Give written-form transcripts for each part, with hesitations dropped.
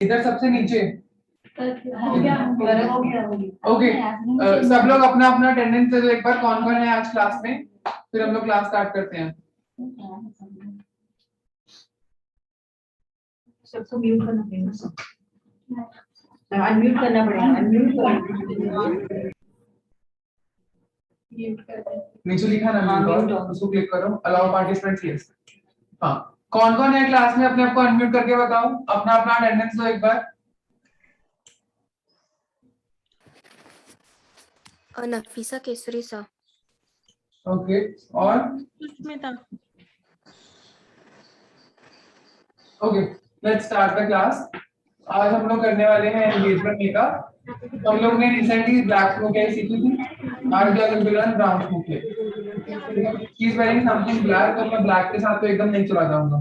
इधर सबसे नीचे। हो गया ओके, सब लोग अपना अपना अटेंडेंस दे दो एक बार, कौन कौन है आज क्लास में, फिर हम लोग क्लास स्टार्ट करते हैं। सबको म्यूट करना पड़ेगा, अनम्यूट करना पड़ेगा, अनम्यूट नीचे लिखा ना म्यूट, उसको क्लिक करो, अलाउ पार्टिसिपेंट्स यस। हाँ, कौन कौन है क्लास में, अपने आप को अनम्यूट करके बताओ, अपना अपना अटेंडेंस दो एक बार। नफीसा केसरी सा। ओके, और Sushmita. Okay, let's start the class. आज हम लोग करने वाले हैं एंगेजमेंट मेकअप। हम लोग ने रिसेंटली ब्लैक स्मोक आई सीखी थी, आज we are going to learn brown smoke eye. She is wearing something black, तो मैं ब्लैक के साथ तो एकदम नहीं चला जाऊंगा।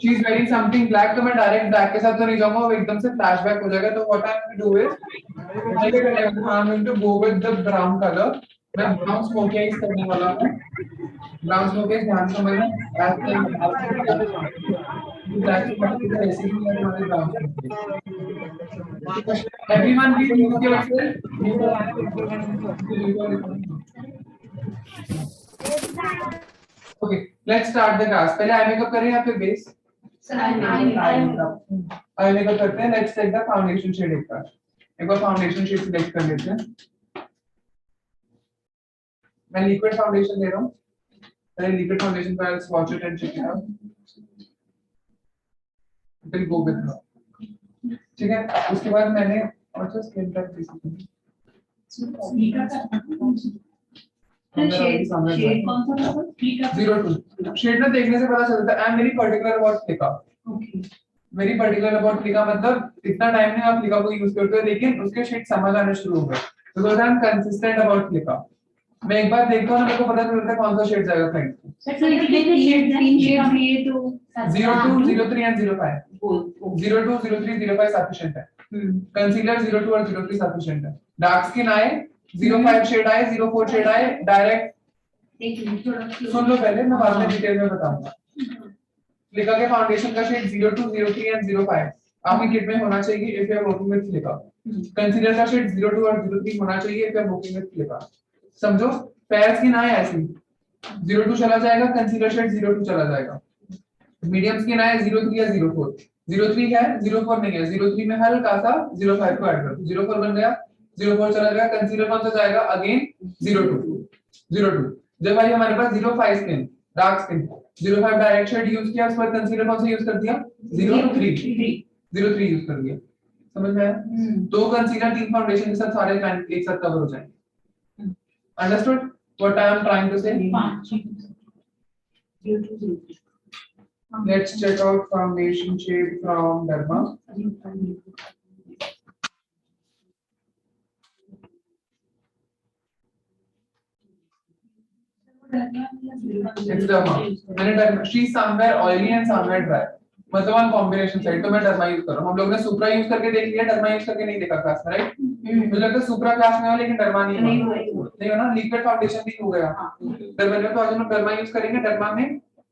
She is wearing something black, तो मैं डायरेक्ट ब्लैक के साथ तो नहीं जाऊंगा, वो एकदम से फ्लैशबैक हो जाएगा। तो what I am going to do is I am going to go with the brown colour. मैं ब्राउन स्मोक आई करने वाला हूं। ब्राउन स्मोक आई ध्यान से समझना, ब्लैक से ऐसे ही है हमारे brown smoke I. Everyone please mute yourself. Okay, let's start the class. पहले आई मेकअप करें या फिर बेस? आई मेकअप करते हैं। Let's take the foundation shade एक बार फाउंडेशन शेड सिलेक्ट कर लेते हैं। मैं लिक्विड फाउंडेशन ले रहा हूँ, पहले लिक्विड फाउंडेशन का swatch it and check it out, फिर गो विद नो। ठीक है, उसके बाद मैंने और जो स्किन टाइप बेसिकली शेड कौन सा था? 02 शेड ना देखने से पता चलता है। I am very particular about Flicka. Okay, very particular about Flicka, मतलब इतना टाइम नहीं आप फ्लिका को यूज करते हो, लेकिन उसके शेड समझ आने शुरू हो गए, because I am consistent about Flicka. मैं एक बार देखता हूं ना, मेरे को पता चलता है कौन सा शेड जाएगा फ्रेंड। सर इतने तीन शेड्स लिए तो 02 03 एंड 05 02 03 05 सफिशिएंट है। कंसीलर 02 और 03 सफिशिएंट है। डार्क स्किन आए 05 शेड आए 04 शेड आए डायरेक्ट। सुन लो पहले, मैं बाद में डिटेल में बताऊंगा। फ्लिका के फाउंडेशन का शेड 02 03 एंड 05 आपकी किट में होना चाहिए if you are working with Flicka. Concealer का शेड 02 और 03 होना चाहिए if you are working with Flicka. समझो, फेयर स्किन आए ऐसे 02 चला जाएगा, कंसीलर शेड 02 चला जाएगा। मीडियम स्किन आए 03 या 04, 03 है 04 नहीं है, 03 में हल्का सा 05 को ऐड करो, 04 बन गया, 04 चला गया। कंसीलर कौन सा जाएगा अगेन 02। जब भाई हमारे पास 05 skin dark skin 05 direct shade use किया, उस पर कंसीलर कौन सा यूज कर दिया 03 यूज कर दिया। समझ में आया? दो कंसीलर तीन फाउंडेशन के साथ सारे क्लाइंट एक साथ कवर हो जाएंगे। Understood what I am trying to say? Let's check out foundation shade from Derma. It's Derma. मैंने Derma. She's somewhere oily and somewhere dry. मतलब on combination side तो मैं Derma यूज कर रहा हूँ। हम लोग ने Supra यूज करके देख लिया, Derma यूज करके नहीं देखा क्लास में, राइट? मुझे लगता है Supra क्लास में हो लेकिन Derma नहीं हो ना, लिक्विड फाउंडेशन भी हो गया। Derma में तो आज हम लोग Derma यूज करेंगे। Derma में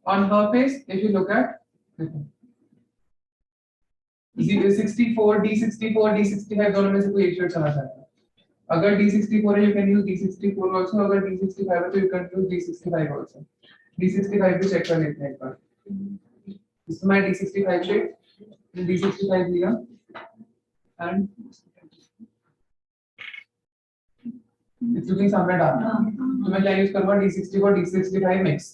on her face if you look at 64 D64 D65 दोनों में से कोई एक शेड चला जाएगा। अगर D64 है you can use D64 also, अगर D65 है तो you can use D65 also। D65 भी चेक कर लेते हैं एक बार। इसमें मैं D65 शेड D65 लिया and it's looking somewhere dark। तो मैं क्या यूज करूँगा D64 D65 मिक्स।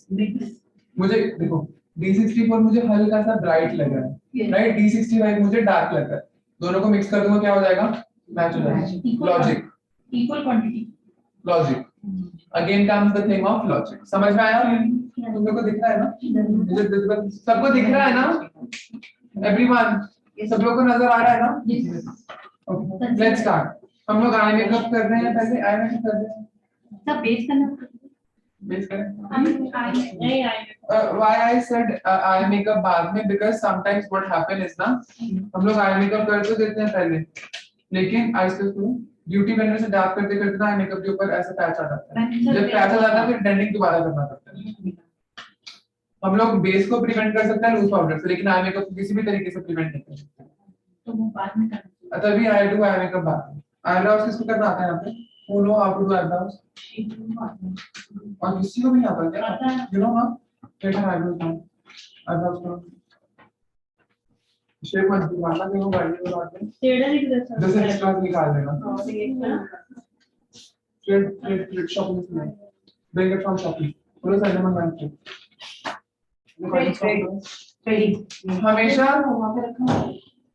मुझे देखो D64 मुझे हल्का सा ब्राइट लग रहा है, राइट? D65 मुझे डार्क लग रहा है, दोनों को मिक्स कर दूंगा क्या हो जाएगा? मैच हो जाएगा। Logic, equal quantity, logic. Again comes the thing of logic. समझ में आया? तुम लोग को दिख रहा है ना? मुझे सबको दिख रहा है ना? एवरीवन, सब लोग को नजर आ रहा है ना? Okay, let's start. हम लोग आई मेकअप कर रहे हैं, पहले आई मेकअप कर रहे हैं। सब बेस करना, बेस करें। Why I said eye makeup बाद में, because sometimes what happen is ना, हम लोग eye makeup कर तो देते हैं पहले, लेकिन आइसक्रीम को ब्यूटी ब्लेंडर से डार्क करते करते ना eye makeup के ऊपर ऐसे पैच आ जाता है। जब पैच आ जाता है फिर ब्लेंडिंग दोबारा करना पड़ता है। हम लोग बेस को प्रिवेंट कर सकते हैं लूज पाउडर से, लेकिन आई मेकअप को किसी भी तरीके से प्रिवेंट नहीं कर सकते। तो वो बाद में करना तभी आई डू आई मेकअप बात है। आईब्रोज किसको करना आता है यहाँ पे? Who know how to do eyebrows? और किसी को भी नहीं आता क्या? You know हाँ? क्या है eyebrows ना? Eyebrows करो। शेप मत दिखाना कि वो गाड़ी में लगाते हैं। शेडर ही जैसा जैसे एक्स्ट्रा निकाल देना। और ये ना Straight shopping से bring it from shopping। पूरे साइड में बैंक के।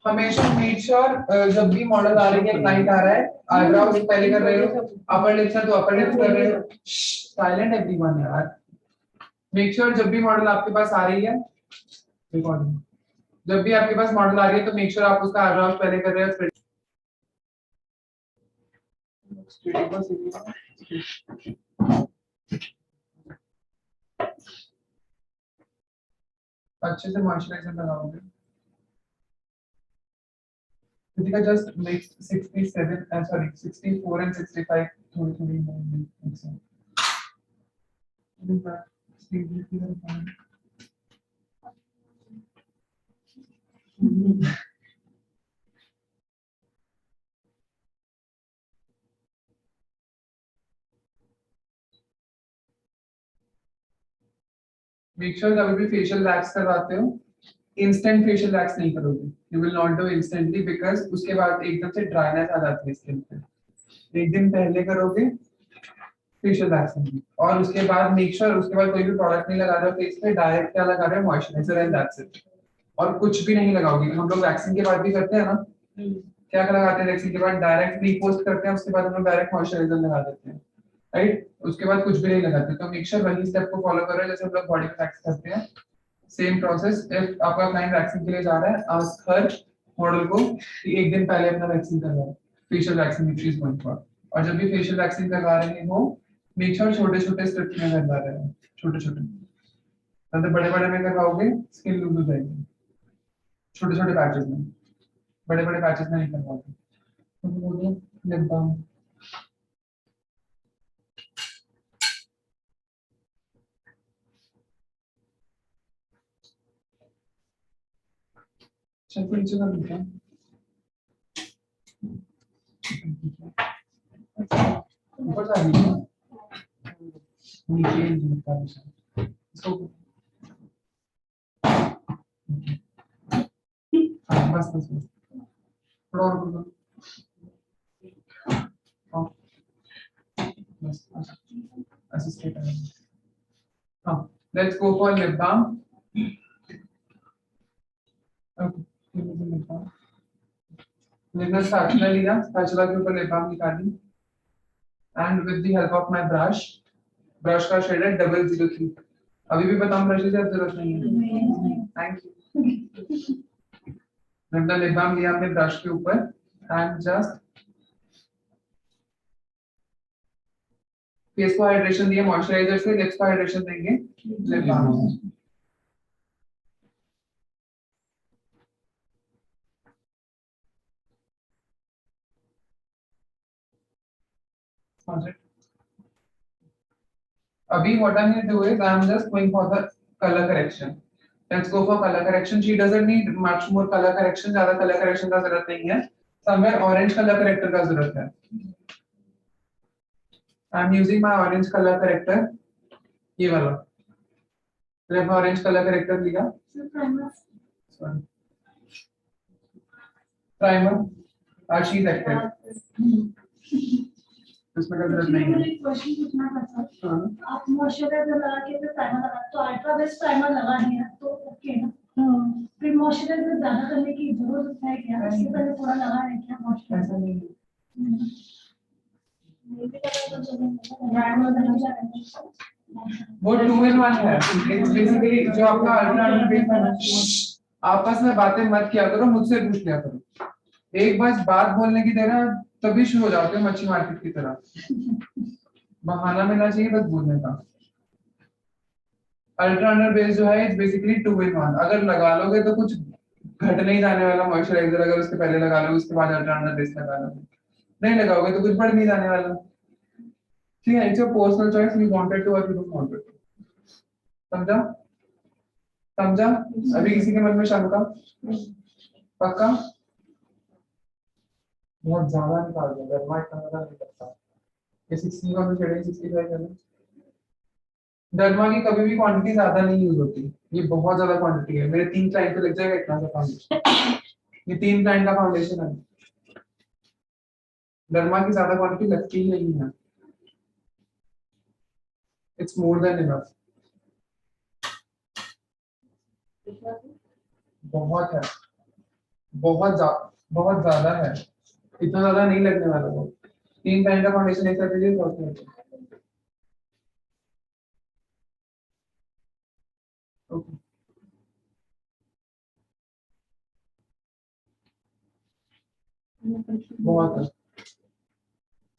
हमेशा मेक श्योर जब भी मॉडल आ रही है, क्लाइंट आ रहा है, आईब्रोज पहले कर रहे हो, अपर लिप्स है तो अपर लिप्स कर रहे हो। साइलेंट एवरीवन यार। मेक श्योर जब भी मॉडल आपके पास आ रही है, रिकॉर्डिंग, जब भी आपके पास मॉडल आ रही है तो मेक श्योर आप उसका आईब्रोज पहले कर रहे हो। अच्छे से मॉइस्चराइजर लगाओगे। Kritika just make 67 sorry 64 and 65 थोड़ी थोड़ी मिक्स है। मेक श्योर कभी भी फेशियल वैक्स करवाते हो, इंस्टेंट फेशियल वैक्स नहीं करोगे। You will not do instantly because उसके बाद एकदम से ड्राइनेस आ जाती है स्किन पे। एक दिन पहले करोगे फेशियल वैक्स नहीं, और उसके बाद मेक श्योर उसके बाद कोई भी प्रोडक्ट नहीं लगा रहे हो फेस पे, डायरेक्ट क्या लगा रहे हो? Moisturiser and that's it. और कुछ भी नहीं लगाओगे। हम लोग वैक्सिंग के बाद भी करते हैं ना, क्या लगाते हैं वैक्सिंग के बाद? डायरेक्ट प्री पोस्ट करते हैं, उसके बाद हम लोग डायरेक्ट मॉइस्चराइजर लगा देते हैं, राइट? उसके बाद कुछ भी नहीं लगाते। तो मेक श्योर वही स्टेप को फॉलो करो जैसे हम लोग बॉडी पे वैक्स करते हैं। Same process. इफ आपका क्लाइंट वैक्सिंग के लिए जा रहा है, आस्क हर मॉडल को कि एक दिन पहले अपना वैक्सिंग करवाओ, facial waxing which is going for. और जब भी फेशियल वैक्सिंग करवा रहे हो, मेक श्योर छोटे-छोटे स्टेप्स में करवा रहे हो, छोटे-छोटे। मतलब बड़े-बड़े में करवाओगे स्किन लूज हो जाएगी। छोटे-छोटे पैचेस में, बड़े-बड़े पैचेस में नहीं करवाओगे। तो बोलिए लिप बाम। चल फिर नीचे कर लेते हैं। ऊपर से आगे नीचे नीचे इसको बस बस बस थोड़ा और ऊपर हाँ बस ऐसे स्ट्रेट है। हाँ let's go for lip balm. Okay lip balm लेना स्पैचुला लिया, स्पैचुला के ऊपर लिप बाम निकाली and with the help of my brush, brush का शेड है 003। अभी भी बताऊं ब्रश की जरूरत नहीं है? Thank you. मैंने लिप बाम लिया अपने ब्रश के ऊपर एंड जस्ट फेस को हाइड्रेशन दिया मॉइस्चराइजर से, लिप्स को हाइड्रेशन देंगे लिप बाम से। Abhi, what I'm going to do is I'm just going for the color correction. Let's go for color correction. She doesn't need much more color correction. ज़्यादा color correction का जरूरत नहीं है. Somewhere orange color corrector का जरूरत है. I'm using my orange color corrector. ये वाला. मैंने orange color corrector लिया. Sorry. Primer. She's active. इसमें का जरूरत नहीं है। क्वेश्चन पूछना था सर। हाँ। आप मॉइस्चराइजर लगा के फिर प्राइमर लगा, तो अल्ट्रा बेस्ट प्राइमर लगा है तो ओके ना? फिर मॉइस्चराइजर ज्यादा करने की जरूरत है क्या? इससे पहले थोड़ा लगा है क्या मॉइस्चराइजर? ऐसा नहीं है। ये भी लगा तो चलेगा। प्राइमर लगा है। वो 2 in 1 है। बेसिकली जो आपका अल्ट्रा बेस है ना, आपस में बातें मत किया करो, मुझसे पूछ लिया करो। एक बस बात बोलने की देर है तभी शुरू हो जाते हो मच्छी मार्केट की तरह। बहाना मिलना चाहिए बस बोलने का। अल्ट्रा अंडर बेस जो है इट्स बेसिकली 2 in 1। अगर लगा लोगे तो कुछ घट नहीं जाने वाला मॉइस्चराइजर, अगर उसके पहले लगा लोगे उसके बाद अल्ट्रा अंडर बेस लगा लोगे, नहीं लगाओगे तो कुछ बढ़ नहीं जाने वाला। ठीक है, it's your personal choice, you wanted to और यू डोंट वांटेड टू। समझा? समझा? अभी किसी के मन में शंका? पक्का? बहुत ज्यादा निकाल दिया, डरमा इतना ज्यादा नहीं करता। ये 60 का भी शेड 65 करना। डरमा की कभी भी क्वांटिटी ज्यादा नहीं यूज होती, ये बहुत ज्यादा क्वांटिटी है, मेरे 3 क्लाइंट पे लग जाएगा इतना सा फाउंडेशन। ये 3 क्लाइंट का फाउंडेशन है, डरमा की ज्यादा क्वांटिटी लगती ही नहीं है, इट्स मोर देन इनफ। बहुत है, बहुत ज्यादा है, इतना ज्यादा नहीं लगने वाला वो। 3 क्लाइंट का फाउंडेशन एक साथ लीजिए बहुत है। ओके बहुत है,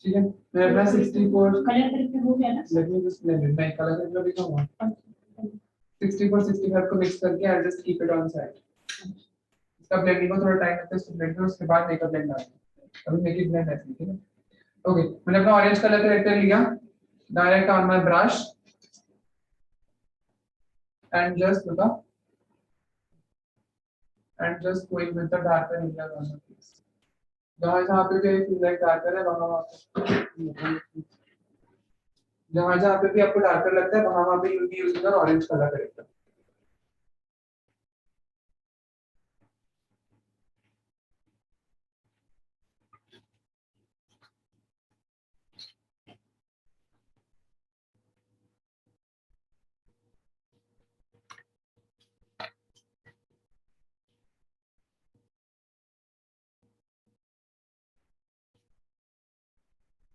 ठीक है। मैं अपना 64 कलर करके हो गया ना। Let me just blend it, मैं कलर करके दिखाऊंगा। 64 65 को मिक्स करके I just keep it on side. इसका ब्लेंडिंग को थोड़ा टाइम लगता है, उसको ब्लेंड करो, उसके बाद मेकअप ब्लेंड आएगा। अभी मेक इट ब्लेंड है, ठीक है। ओके, मैंने अपना ऑरेंज कलर करेक्टर लिया, direct on my brush and just look up and just going with the darker area on the face. जहां पे भी फील लाइक डार्कर है वहां जहां पे भी आपको डार्कर लगता है वहां पे you be using orange colour corrector.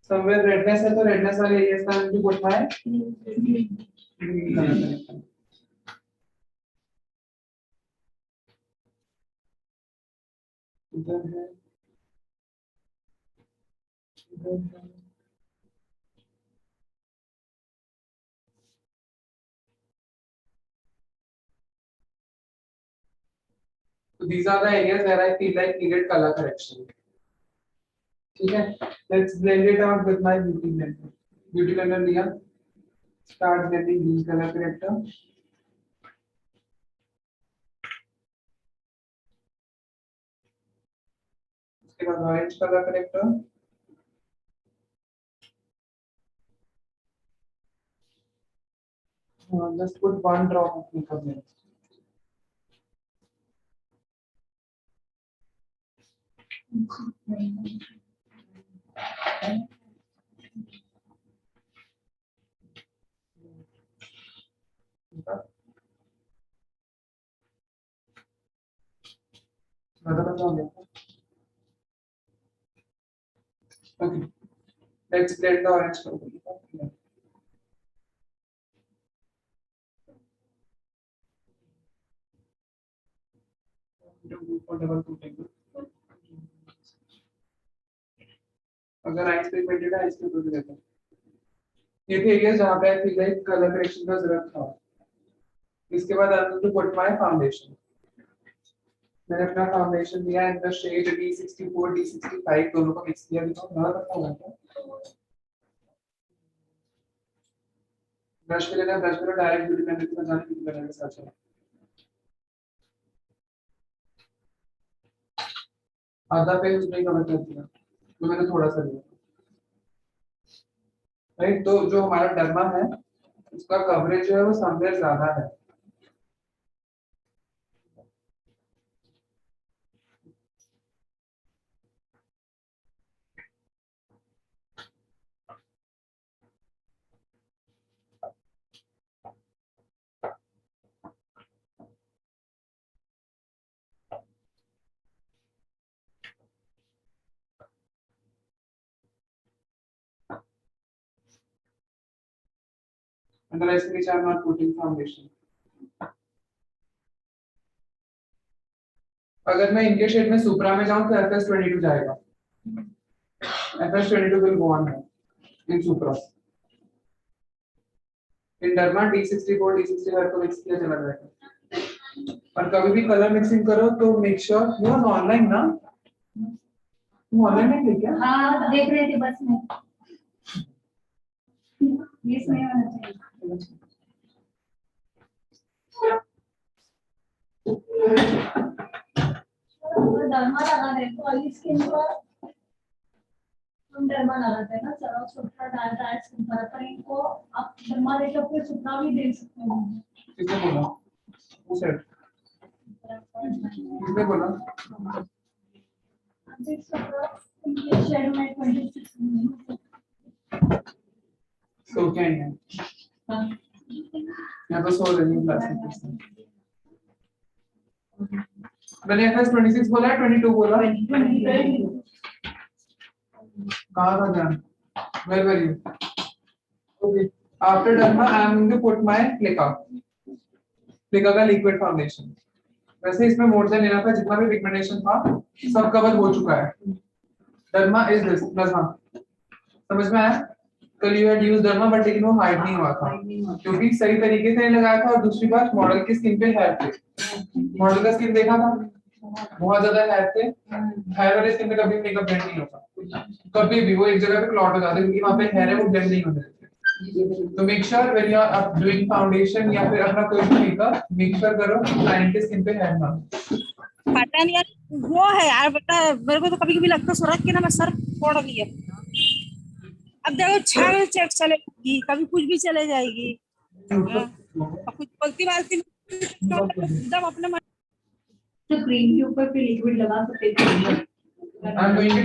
Somewhere redness है तो रेडनेस वाले एरियाज का जो बोलता है ग्रीन कलर करेक्टर। इधर है, इधर है। So these are the areas where I feel like needed color correction. ठीक है, let's blend it out with my beauty blender. Beauty blender लिया, start blending green color corrector. उसके बाद orange color corrector. Just put one drop of makeup there. Okay, let's blend the orange color. For double coating. अगर eyes पे painted है, eyes पे तो देता हूं। ये थे एरियाज जहां पे I feel like colour correction का जरूरत था। इसके बाद I am to put my foundation. मैंने अपना फाउंडेशन लिया in the shade D64 D65 दोनों को मिक्स किया, दिखाओ ना रखा हुआ है। ब्रश पे लेना, ब्रश पे डायरेक्ट ब्यूटी ब्लेंडर में जाने ब्यूटी ब्लेंडर के साथ चला। आधा पेज उसने कवर कर दिया, तो मैंने थोड़ा सा लिया, राइट। तो जो हमारा डर्मा है उसका कवरेज जो है वो समवेयर ज्यादा है। Under eyes which are not putting foundation. अगर मैं इनके शेड में सुप्रा में जाऊं तो FS22 जाएगा। FS22 will go on in Supra. In Derma D64 D65 को मिक्स किया चला जाएगा। और कभी भी कलर मिक्सिंग करो तो make sure you are online ना, तुम ऑनलाइन नहीं थे क्या? हाँ देख रहे थे बस में, ये नहीं होना चाहिए। अगर डर्मा लगा दे तो ऑयली स्किन पर हम डर्मा लगाते हैं ना, सर सुप्रा ड्राई स्किन पर इनको आप डर्मा देकर फिर सुप्रा भी दे सकते हो। किसने बोला? Who said? किसने बोला? अभी सुप्रा इनके शेड में 26 तो क्या है? मैं तो सो रही हूँ क्लास में। मैंने FS 26 बोला है 22 बोला? कहाँ था जान? Where were you? Okay. After derma, I am going to put my Plika. Plika का liquid foundation. वैसे इसमें मोर देन लेना था, जितना भी पिगमेंटेशन था सब कवर हो चुका है। डर्मा इज दिस प्लाज्मा, समझ में आया? कल you had used derma but लेकिन वो हाइड नहीं हुआ था क्योंकि सही तरीके से नहीं लगाया था। और दूसरी बात, मॉडल की स्किन पे हेयर थे, मॉडल का स्किन देखा था, बहुत ज्यादा हेयर थे। हेयर वाले स्किन पे कभी मेकअप ब्लेंड नहीं होता, कभी भी वो एक जगह पे क्लॉट हो जाता है क्योंकि वहां पे हेयर है, वो ब्लेंड नहीं होने देते। तो make sure when you are doing foundation या फिर अपना कोई भी मेकअप, मेक श्योर करो क्लाइंट के स्किन पे हेयर ना हो। पता नहीं यार, वो है यार, पता है मेरे को तो कभी कभी लगता है सूरज के ना मैं सर फोड़ दिया। अब देखो 6 बजे चेक चलेगी, कभी कुछ भी चले जाएगी। और कुछ बोलती बालती एकदम अपने मन। तो क्रीम के ऊपर फिर लिक्विड लगा सकते हैं। I'm going to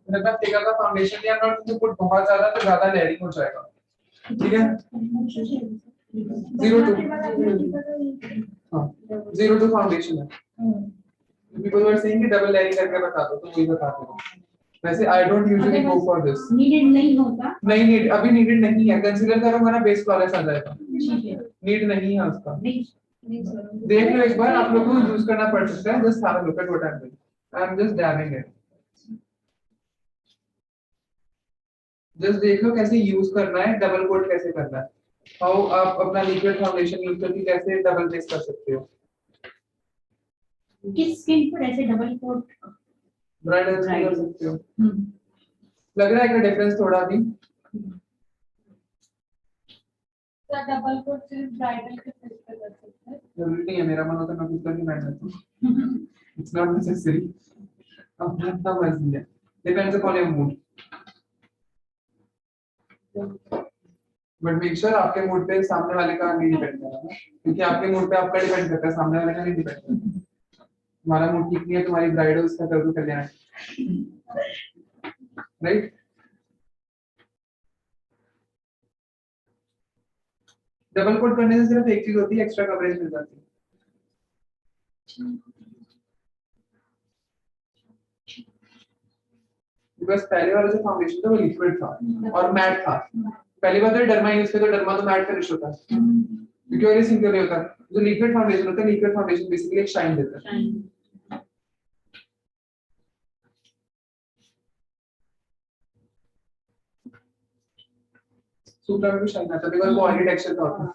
मतलब टेका का फाउंडेशन या नॉट टू पुट बहुत ज्यादा लेयरिंग हो जाएगा, ठीक है? 02 फाउंडेशन है। पीपल वर सेइंग कि डबल लेयरिंग करके बता दो, तो वही बताते हो। वैसे I don't usually go for this. Needed नहीं होता, नहीं नीड, अभी नीडेड नहीं है। कंसीडर करूंगा ना बेस फ्लॉलेस आ जाएगा, ठीक है, नीड नहीं है उसका। नहीं देख लो एक बार, आप लोग को यूज करना पड़ सकता है। Just have a look at what I am just डैबिंग it. Just देख लो कैसे यूज करना है, डबल कोट कैसे करना है, हाउ आप अपना लिक्विड फाउंडेशन यूज करके कैसे डबल बेस कर सकते हो। किस स्किन पर ऐसे डबल कोट ब्राइडल से कर सकते हो। लग रहा है कि डिफरेंस थोड़ा भी डबल कोट सिर्फ ब्राइडल के फेस पे कर सकते हैं। जरूरी नहीं है, मेरा मन होता है मैं खुद करके बैठ जाता हूं। इट्स नॉट नेसेसरी, अपना मर्जी है, depends upon your mood. But make sure आपके मूड पे सामने वाले का नहीं डिपेंड करता है, क्योंकि आपके मूड पे आपका डिपेंड करता है, सामने वाले का नहीं डिपेंड करता। तुम्हारा मूड ठीक नहीं है, तुम्हारी ब्राइड है, उसका कर दो कल्याण, राइट? डबल कोट करने से सिर्फ एक चीज होती है, एक्स्ट्रा कवरेज मिल जाती है। बिकॉज़ पहले वाला जो फाउंडेशन था वो लिक्विड था और मैट था। पहली बात तो डर्मा यूज करते हो, डर्मा तो मैट फिनिश होता है क्योंकि ऑयली स्किन के लिए होता है। जो लिक्विड फाउंडेशन होता है, लिक्विड फाउंडेशन बेसिकली एक शाइन देता है। सुप्रा में भी शाइन आता है बिकॉज़ वो ऑयली टेक्सचर का होता है।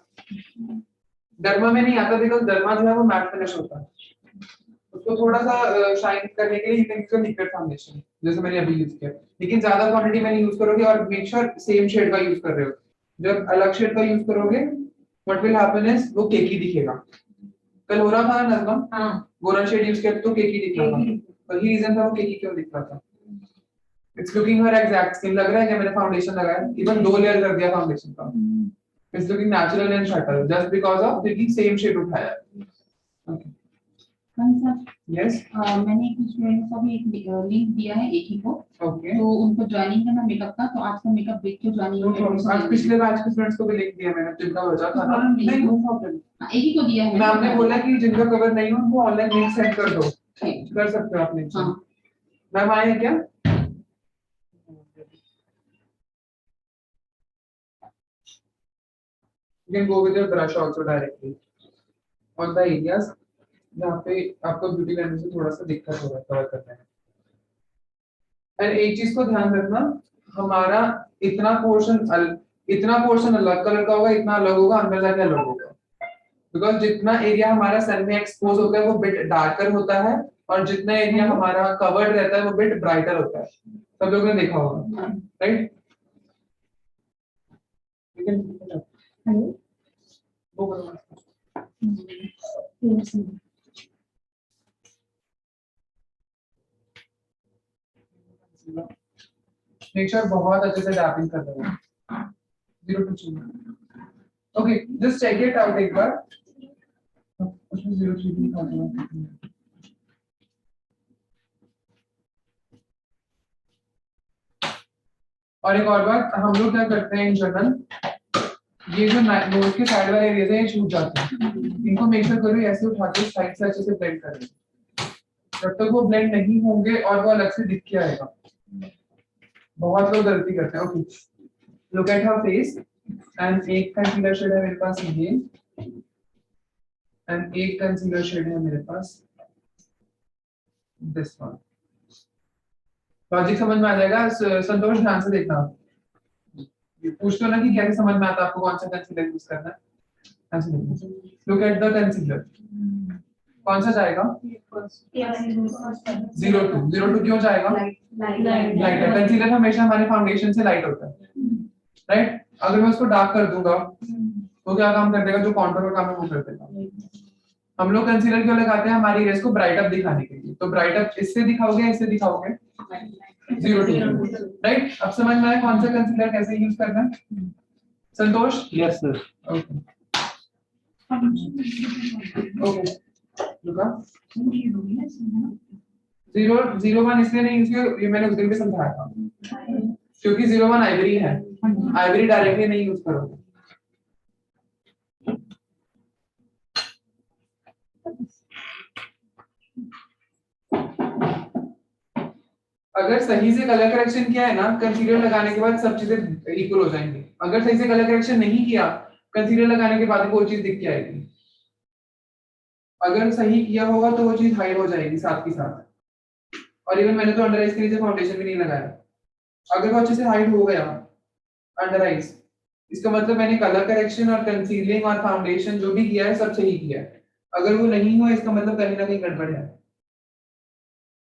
डर्मा में नहीं आता बिकॉज़ डर्मा जो है वो मैट फिनिश होता है। उसको थोड़ा सा शाइन करने के लिए you can use liquid foundation, जैसे मैंने अभी यूज किया, लेकिन ज्यादा क्वांटिटी में नहीं यूज करोगे। और मेक श्योर सेम शेड का यूज कर रहे हो। जब अलग शेड का यूज करोगे व्हाट विल हैपन इज वो केकी दिखेगा। कल हो रहा था ना नजमा, हां गोरा शेड यूज किया तो केकी दिख रहा था। वही रीजन था वो केकी क्यों दिख रहा था। It's looking her exact skin. लग रहा है कि मैंने फाउंडेशन लगाया, इवन 2 लेयर कर दिया फाउंडेशन का। It's looking natural and shuttle just because of क्योंकि सेम शेड उठाया। ओके यस, मैंने कुछ फ्रेंड्स को भी एक लिंक दिया है एक ही को, ओके तो उनको ज्वाइनिंग करना मेकअप का, तो आज का मेकअप देख के ज्वाइनिंग आज पिछले बैच के स्टूडेंट्स को भी लिख दिया मैंने, जिनका बचा था ना। नहीं नो प्रॉब्लम, एक ही को दिया है मैम ने बोला कि जिनका कवर नहीं हो उनको ऑनलाइन लिंक सेंड कर दो, ठीक। कर सकते हो आप लिंक। हाँ मैम आए हैं क्या? You can go with your brush also directly on the areas जहाँ पे आपको ब्यूटी करने से थोड़ा सा दिक्कत हो रहा है कवर करने में। एंड एक चीज को ध्यान रखना, हमारा इतना पोर्शन अलग कलर का होगा, इतना अलग होगा, अंदर जाके अलग होगा। बिकॉज जितना एरिया हमारा सन में एक्सपोज होता है वो बिट डार्कर होता है, और जितना एरिया हमारा कवर्ड रहता है वो बिट ब्राइटर होता है। सब लोगों ने देखा होगा, राइट? लेकिन मेक श्योर बहुत अच्छे से डैपिंग कर रहे हो 0 to 2 okay just check it out एक बार उसमें 0 3 भी लिखा हुआ है और एक और बात हम लोग क्या करते हैं इन जनरल ये जो नोज के साइड वाले एरिया है ये छूट जाते हैं इनको मेक श्योर करो ऐसे उठा के साइड से अच्छे से ब्लेंड करें जब तक वो ब्लेंड नहीं होंगे और वो अलग से दिख के आएगा बहुत लोग गलती करते हैं okay look at her face and एक कंसीलर शेड है मेरे पास ये एंड एक कंसीलर शेड है मेरे पास दिस वन लॉजिक समझ में आ जाएगा संतोष ध्यान से देखना ये पूछते हो ना कि कैसे समझ में आता है आपको कौन सा कंसीलर यूज करना है ऐसे देखो लुक एट द कंसीलर कौन सा जाएगा 0 2 क्यों जाएगा लाइट है कंसीलर हमेशा हमारे फाउंडेशन से लाइट होता है राइट अगर मैं उसको डार्क कर दूंगा तो क्या काम कर देगा जो कॉन्टूर का काम है वो कर देगा हम लोग कंसीलर क्यों लगाते हैं हमारी रेस को ब्राइट अप दिखाने के लिए तो ब्राइट अप इससे दिखाओगे इससे दिखाओगे 0 2 राइट अब समझ में आया कौन सा कंसीलर कैसे यूज करना है संतोष यस सर ओके ओके लुका 0 1 इसलिए नहीं यूज किया ये मैंने उस दिन भी समझाया था क्योंकि 0 1 आइवरी है आइवरी डायरेक्टली नहीं यूज करोगे अगर सही से कलर करेक्शन किया है ना कंसीलर लगाने के बाद सब चीजें इक्वल हो जाएंगी अगर सही से कलर करेक्शन नहीं किया कंसीलर लगाने के बाद वो चीज दिख के आएगी अगर सही किया होगा तो वो चीज हाइड हो जाएगी साथ के साथ और इवन मैंने तो अंडर आईज के नीचे फाउंडेशन भी नहीं लगाया अगर वो अच्छे से हाइड हो गया अंडर आईज इसका मतलब मैंने कलर करेक्शन और कंसीलिंग और फाउंडेशन जो भी किया है सब सही किया है अगर वो नहीं हुआ इसका मतलब कहीं ना कहीं गड़बड़ है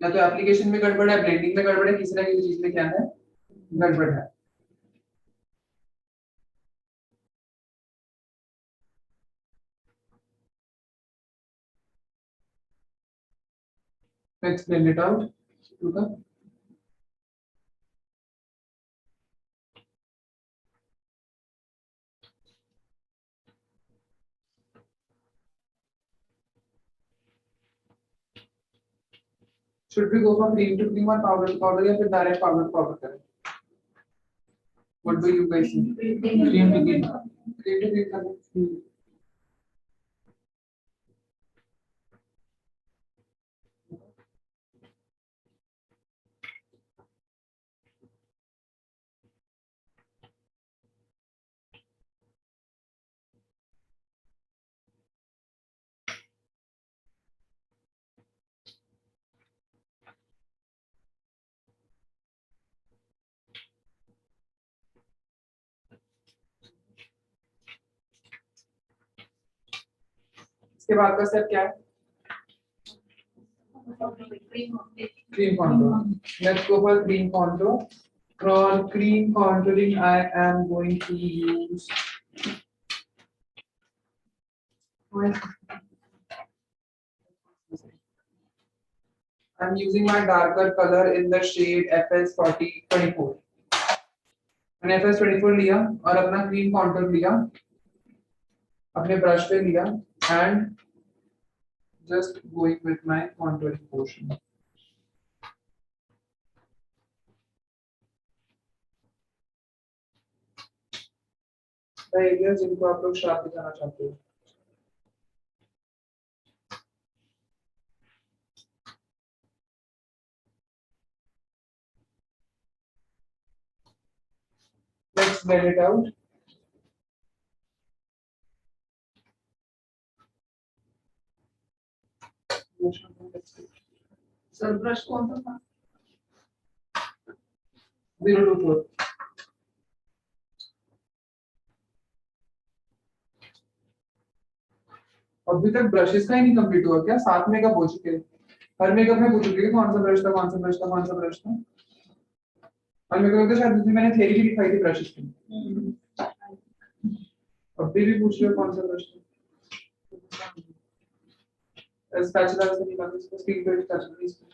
या तो एप्लीकेशन में गड़बड़ है ब्लेंडिंग में गड़बड़ है किसी ना किसी चीज में क्या है गड़बड़ है let's blend it out Luca. Should we go for cream to cream or powder to powder या फिर direct powder to powder करें what do you guys think cream to cream करें इसके बाद का स्टेप क्या है cream contour let's go for cream contour for cream contouring I am going to use I'm using my darker color in the shade FS24 मैंने FS24 लिया और अपना cream contour लिया अपने ब्रश पे लिया and just going with my contouring portion the areas जिनको आप लोग शार्प दिखाना चाहते हो let's blend it out sir brush कौन सा था 0 to 4 अभी तक ब्रशेस का ही नहीं कंप्लीट हुआ क्या 7 मेकअप हो चुके हैं हर मेकअप में पूछ चुके कौन सा ब्रश था कौन सा ब्रश था कौन सा ब्रश था हर मेकअप में शायद मैंने थ्योरी भी दिखाई थी ब्रशेस की अभी भी पूछ रहे हो कौन सा ब्रश था स्पैचुला से निकाल दो इसको, स्टील प्लेट स्पैचुला इसको।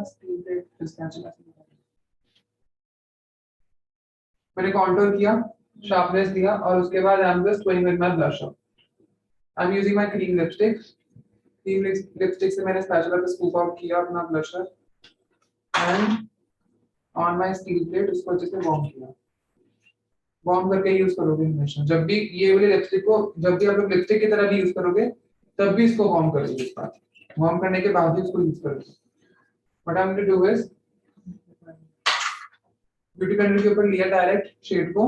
स्टील प्लेट स्पैचुला से निकाल दो। मैंने कॉन्टूर किया, शार्पनेस दिया और उसके बाद I am just going with my blusher. I am using my cream lipstick. Cream lipstick से मैंने स्पैचुला पे स्कूप आउट किया अपना blusher and on my steel plate उसको अच्छे से वार्म किया। वार्म करके यूज करोगे हमेशा, जब भी ये वाली लिपस्टिक को, जब भी आप लोग लिपस्टिक की तरह भी यूज करोगे तब भी इसको वार्म करोगे। इस बार वार्म करने के बाद ही इसको यूज करोगे। What I am to do is beauty blender के ऊपर लिया डायरेक्ट शेड को,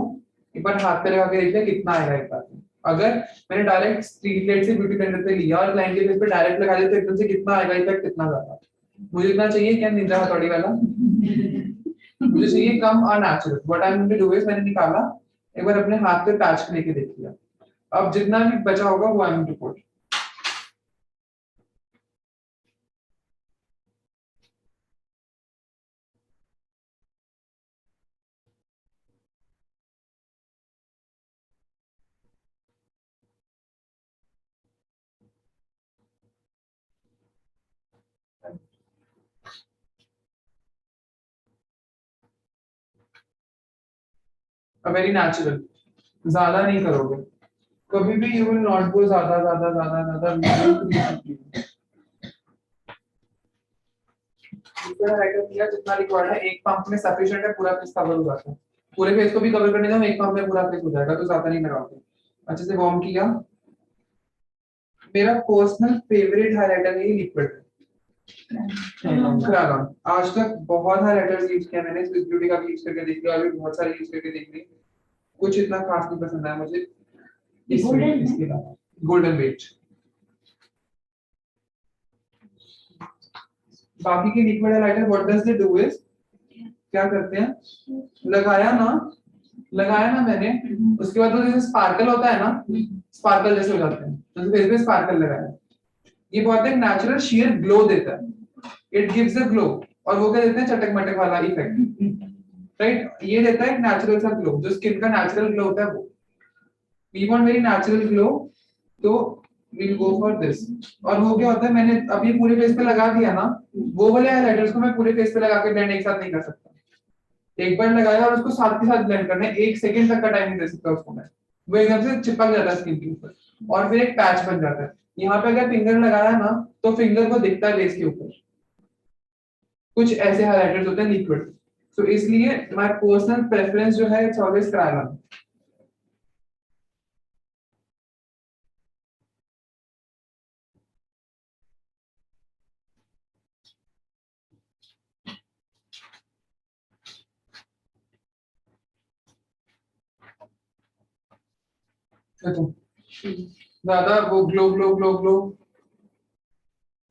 एक बार हाथ पे लगा के देखिए कितना आएगा एक बार में। अगर मैंने डायरेक्ट स्टील प्लेट से ब्यूटी ब्लेंडर पे लिया और क्लाइंट के फेस पे डायरेक्ट लगा दिया तो एकदम से कितना आएगा इफेक्ट, कितना ज्यादा। मुझे इतना चाहिए क्या निंजा हथौड़ी वाला, मुझे चाहिए कम और natural. What I am to do is मैंने निकाला, एक बार अपने हाथ पे पैच लेके देख लिया, अब जितना भी बचा होगा वो I am to put. Very natural, ज्यादा नहीं करोगे कभी भी। यू विल नॉट गो ज्यादा ज्यादा ज्यादा ज्यादा। जितना रिक्वायर्ड है एक पंप में सफिशिएंट है, पूरा फेस कवर हो जाता है। पूरे फेस को भी कवर करने जाओ एक पंप में पूरा फेस हो जाएगा, तो ज्यादा नहीं लगाओगे। अच्छे से वार्म किया। मेरा पर्सनल फेवरेट हाइलाइटर है लिक्विड क्रायॉन। आज तक बहुत हाइलाइटर्स यूज किया मैंने, स्विस ब्यूटी का भी यूज करके देख लिया और भी बहुत सारे यूज करके देख लिए, कुछ इतना खास नहीं पसंद आया मुझे। इसके अलावा गोल्डन वेट, बाकी के liquid highlighter what does they do is, क्या करते हैं, लगाया ना मैंने, उसके बाद वो जैसे स्पार्कल होता है ना, स्पार्कल जैसे हो जाते हैं, तो फेस पे स्पार्कल लगाया। ये बहुत एक नेचुरल शेयर ग्लो देता है, इट गिव्स अ ग्लो। और वो क्या देते हैं, चटक मटक वाला इफेक्ट, राइट। ये देता है एक नेचुरल सा ग्लो, जो स्किन का नेचुरल ग्लो होता है वो। We want very natural glow, तो वील गो फॉर दिस। और वो क्या होता है, मैंने अब ये पूरे फेस पे लगा दिया ना, वो वाले हाइलाइटर्स को मैं पूरे फेस पे लगा के ब्लेंड एक साथ नहीं कर सकता। एक बार लगाया और उसको साथ के साथ ब्लेंड करना है, 1 सेकंड तक का टाइम नहीं दे सकता उसको मैं, वो एकदम से चिपक जाता है स्किन के ऊपर और फिर एक पैच बन जाता है। यहाँ पे अगर फिंगर लगाया ना तो फिंगर को दिखता है फेस के ऊपर। कुछ ऐसे हाइलाइटर्स होते हैं लिक्विड, तो इसलिए माय पर्सनल प्रेफरेंस जो है इट्स ऑलवेज क्रायॉन। ज्यादा वो glow glow glow glow,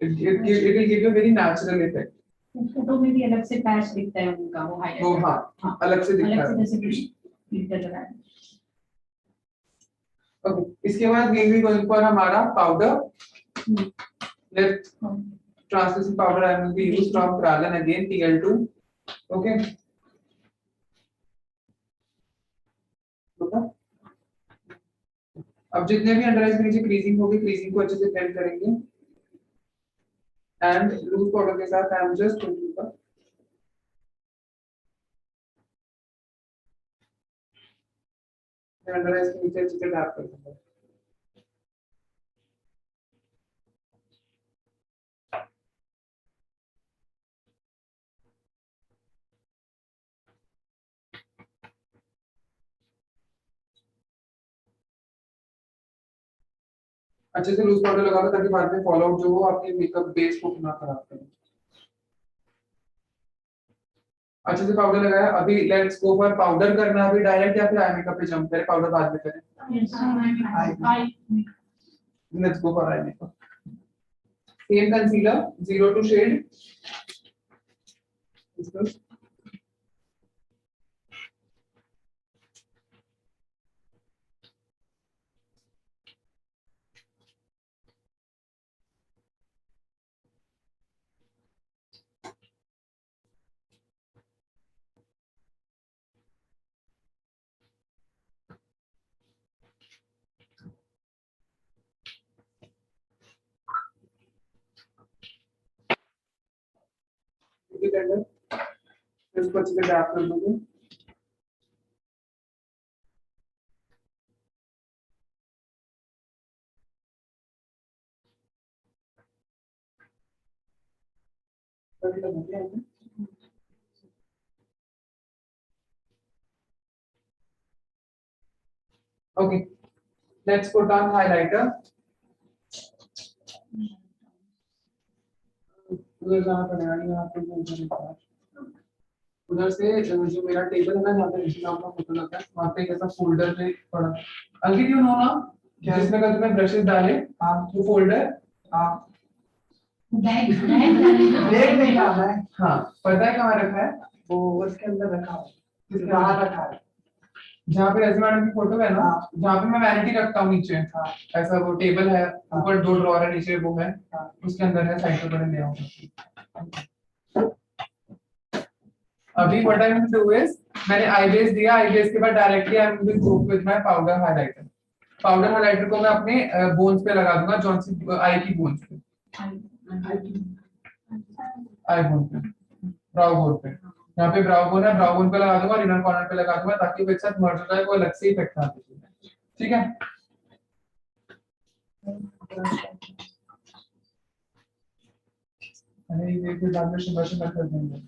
it will give you a very natural effect। Photo में भी अलग से पैच दिखता है उनका वो वो हाइलाइटर। हाँ अलग से दिखता अलग से है। जैसे कुछ फिल्टर लगा है। ओके, इसके बाद गेंगी गोइंग पर हमारा powder, let's translucent powder I will be used from Kralin again TL2। Okay, अब जितने भी अंडर आइज के नीचे क्रीजिंग होगी, क्रीजिंग को अच्छे से ब्लेंड करेंगे एंड लूज पाउडर के साथ I am just under eyes के नीचे अच्छे से टैप कर दूंगा। अच्छे से लूज पाउडर लगा लो ताकि बाद में फॉल आउट जो हो आपके मेकअप बेस को ना खराब करे। अच्छे से पाउडर लगाया, अभी लेट्स गो फॉर पाउडर करना, अभी डायरेक्ट या फिर आई मेकअप पे जंप करें, पाउडर बाद में करें। Let's go for eye makeup. Same concealer 02 shade, के अंदर, इसको अच्छे से टैप कर दोगे। Okay, let's put on highlighter. उधर जाना पड़ेगा, यहाँ पे उधर से जो मेरा टेबल है ना, जहाँ पे रिश्ता का फोटो लगता है, वहाँ पे एक ऐसा फोल्डर में पड़ा। अंकित यू नो ना, जिसमें कल तुमने ब्रशेस डाले, वो फोल्डर, बैग बैग में कहा है, हाँ पता है कहाँ रखा है? वो उसके अंदर रखा है, बाहर रखा है। जहाँ पे रजनी मैडम की फोटो है ना, जहाँ पे मैं वैनिटी रखता हूँ नीचे, ऐसा वो टेबल है, ऊपर 2 ड्रॉअर है, नीचे वो है, उसके अंदर है, साइड पे पड़े ले आऊंगा। अभी what I am to do is, मैंने आई बेस दिया, आई बेस के बाद directly I am going to go with my powder highlighter. Powder highlighter को मैं अपने बोन्स पे लगा दूंगा, जॉन सी आई की बोन्स पे, आई बोन पे, ब्राउ बोन पे, यहाँ पे ब्राउ बोन है, ब्राउ बोन पे लगा दूंगा, इनर कॉर्नर पे लगा दूंगा, ताकि वो एक साथ मर्ज हो जाए, वो अलग से इफेक्ट आते हैं। ठीक है, अरे ये फिर बाद में शिमर कर देंगे।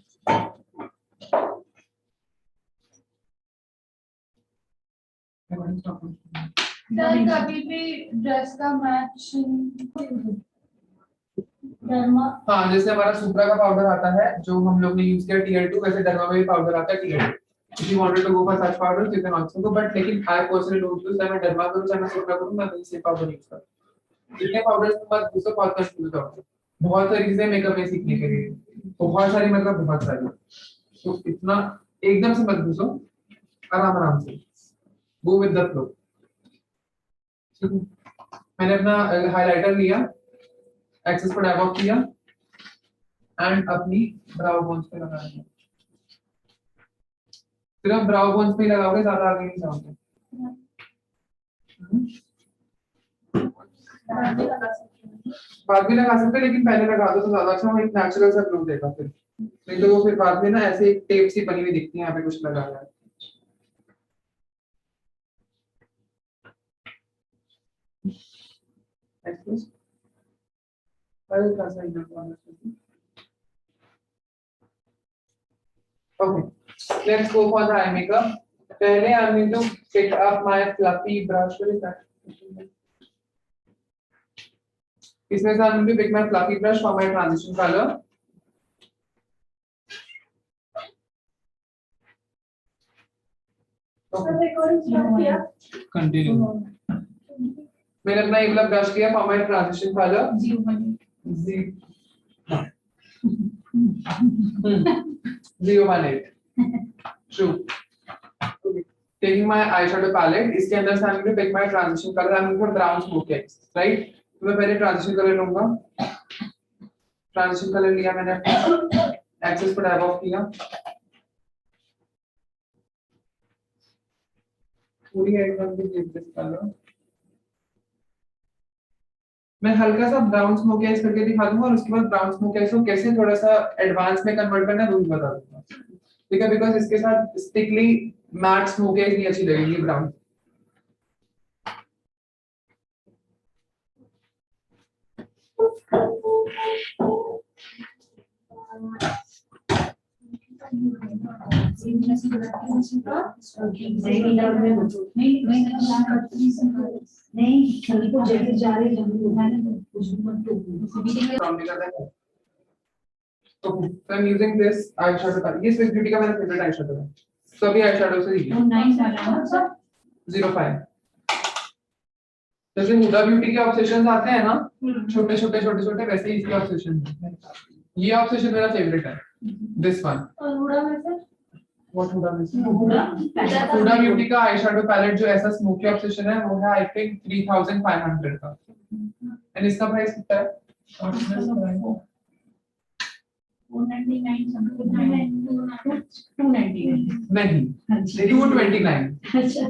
सर कभी भी ड्रेस का मैच डर्मा, हाँ जैसे हमारा सुप्रा का पाउडर आता है जो हम लोग ने यूज किया Tier 2, वैसे डर्मा में भी पाउडर आता है Tier 2। If you wanted to go for such powder, you can also go, but लेकिन I personally don't use, मैं डर्मा करूँ चाहे मैं सुप्रा करूँ, मैं वही सेम पाउडर यूज करता हूँ। इतने पाउडर्स के बाद दूसरा बहुत कंफ्यूज होता है, बहुत सारी चीजें मेकअप में सीखने के लिए, बहुत सारी, मतलब बहुत सारी, तो इतना एकदम से मत घुसो, आराम आराम से गो विद द फ्लो। मैंने अपना हाइलाइटर लिया, एक्सेस पर डैब ऑफ किया एंड अपनी ब्राउ बोन्स पे लगा दिया। सिर्फ ब्राउ बोन्स पे लगाओगे, ज्यादा आगे नहीं जाओगे। बाद में लगा सकते, लेकिन पहले लगा दो तो ज्यादा अच्छा, वो एक नेचुरल सा ग्लो देगा। फिर नहीं तो वो फिर बाद में ना ऐसे एक टेप सी बनी हुई दिखती है, यहाँ पे कुछ लगा हुआ है। Okay, let's go for the eye makeup. पहले I'm going to pick up my fluffy brush. What is that? इसमें से I'm going to pick my fluffy brush for my transition color. Sir recording start किया, Continue. मैंने अपना ये वाला brush किया for my transition color. 018. True. Okay. Taking my eyeshadow palette, इसके अंदर से I'm going to pick my transition color. I'm going for brown smoky eyes, right? तो मैं पहले transition color लूँगा. Transition color लिया मैंने, एक्सेस पर डैब ऑफ किया, पूरी एकदम भी दिस कलर। मैं हल्का सा ब्राउन स्मोकी आइज करके दिखा दूंगा, और उसके बाद ब्राउन स्मोकी आइज को कैसे थोड़ा सा एडवांस में कन्वर्ट करना है वो भी बता दूंगा। ठीक है, बिकॉज इसके साथ स्टिकली मैट स्मोकी आइज नहीं अच्छी लगेगी ब्राउन। नहीं को जैसे जा रहे Okay, so I'm using this eyeshadow palette. ये Swiss Beauty का मेरा favorite eyeshadow है। सभी eyeshadow से ही 05। जैसे हुडा ब्यूटी के ऑब्सेशंस आते हैं ना, छोटे छोटे वैसे ही इसके ऑब्सेशन है। ये ऑब्सेशन मेरा फेवरेट है, दिस वन। और हुडा में सर व्हाट हुडा में हुडा ब्यूटी का आई शेडो पैलेट जो ऐसा स्मोकी ऑब्सेशन है, वो है आई थिंक 3500 का। एंड इसका प्राइस कितना है? 499 समथिंग, 299 नहीं, 229। अच्छा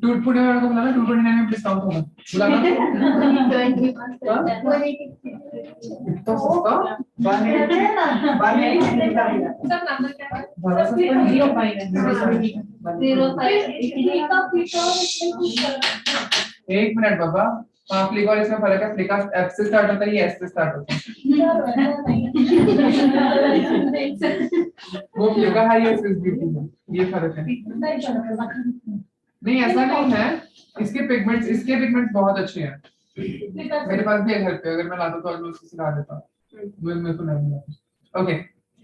पुणे वालों को बुलाना, 229 में डिस्काउंट होगा, बुलाना। इतना सस्ता? 180 का दिया। बड़ा सस्ता है। 05 एक मिनट बाबा, वहाँ फ्लिक और इसमें फर्क है, फ्लिक एफ से स्टार्ट होता है, ये एस से स्टार्ट होता है। वो फ्लिक का हाई एस ब्यूटी है, ये फर्क है। नहीं ऐसा नहीं है, इसके पिगमेंट्स बहुत अच्छे हैं। मेरे पास भी है घर पे, अगर मैं लाता तो आज मैं उसको सिखा देता। मेरे को नहीं मिला। ओके,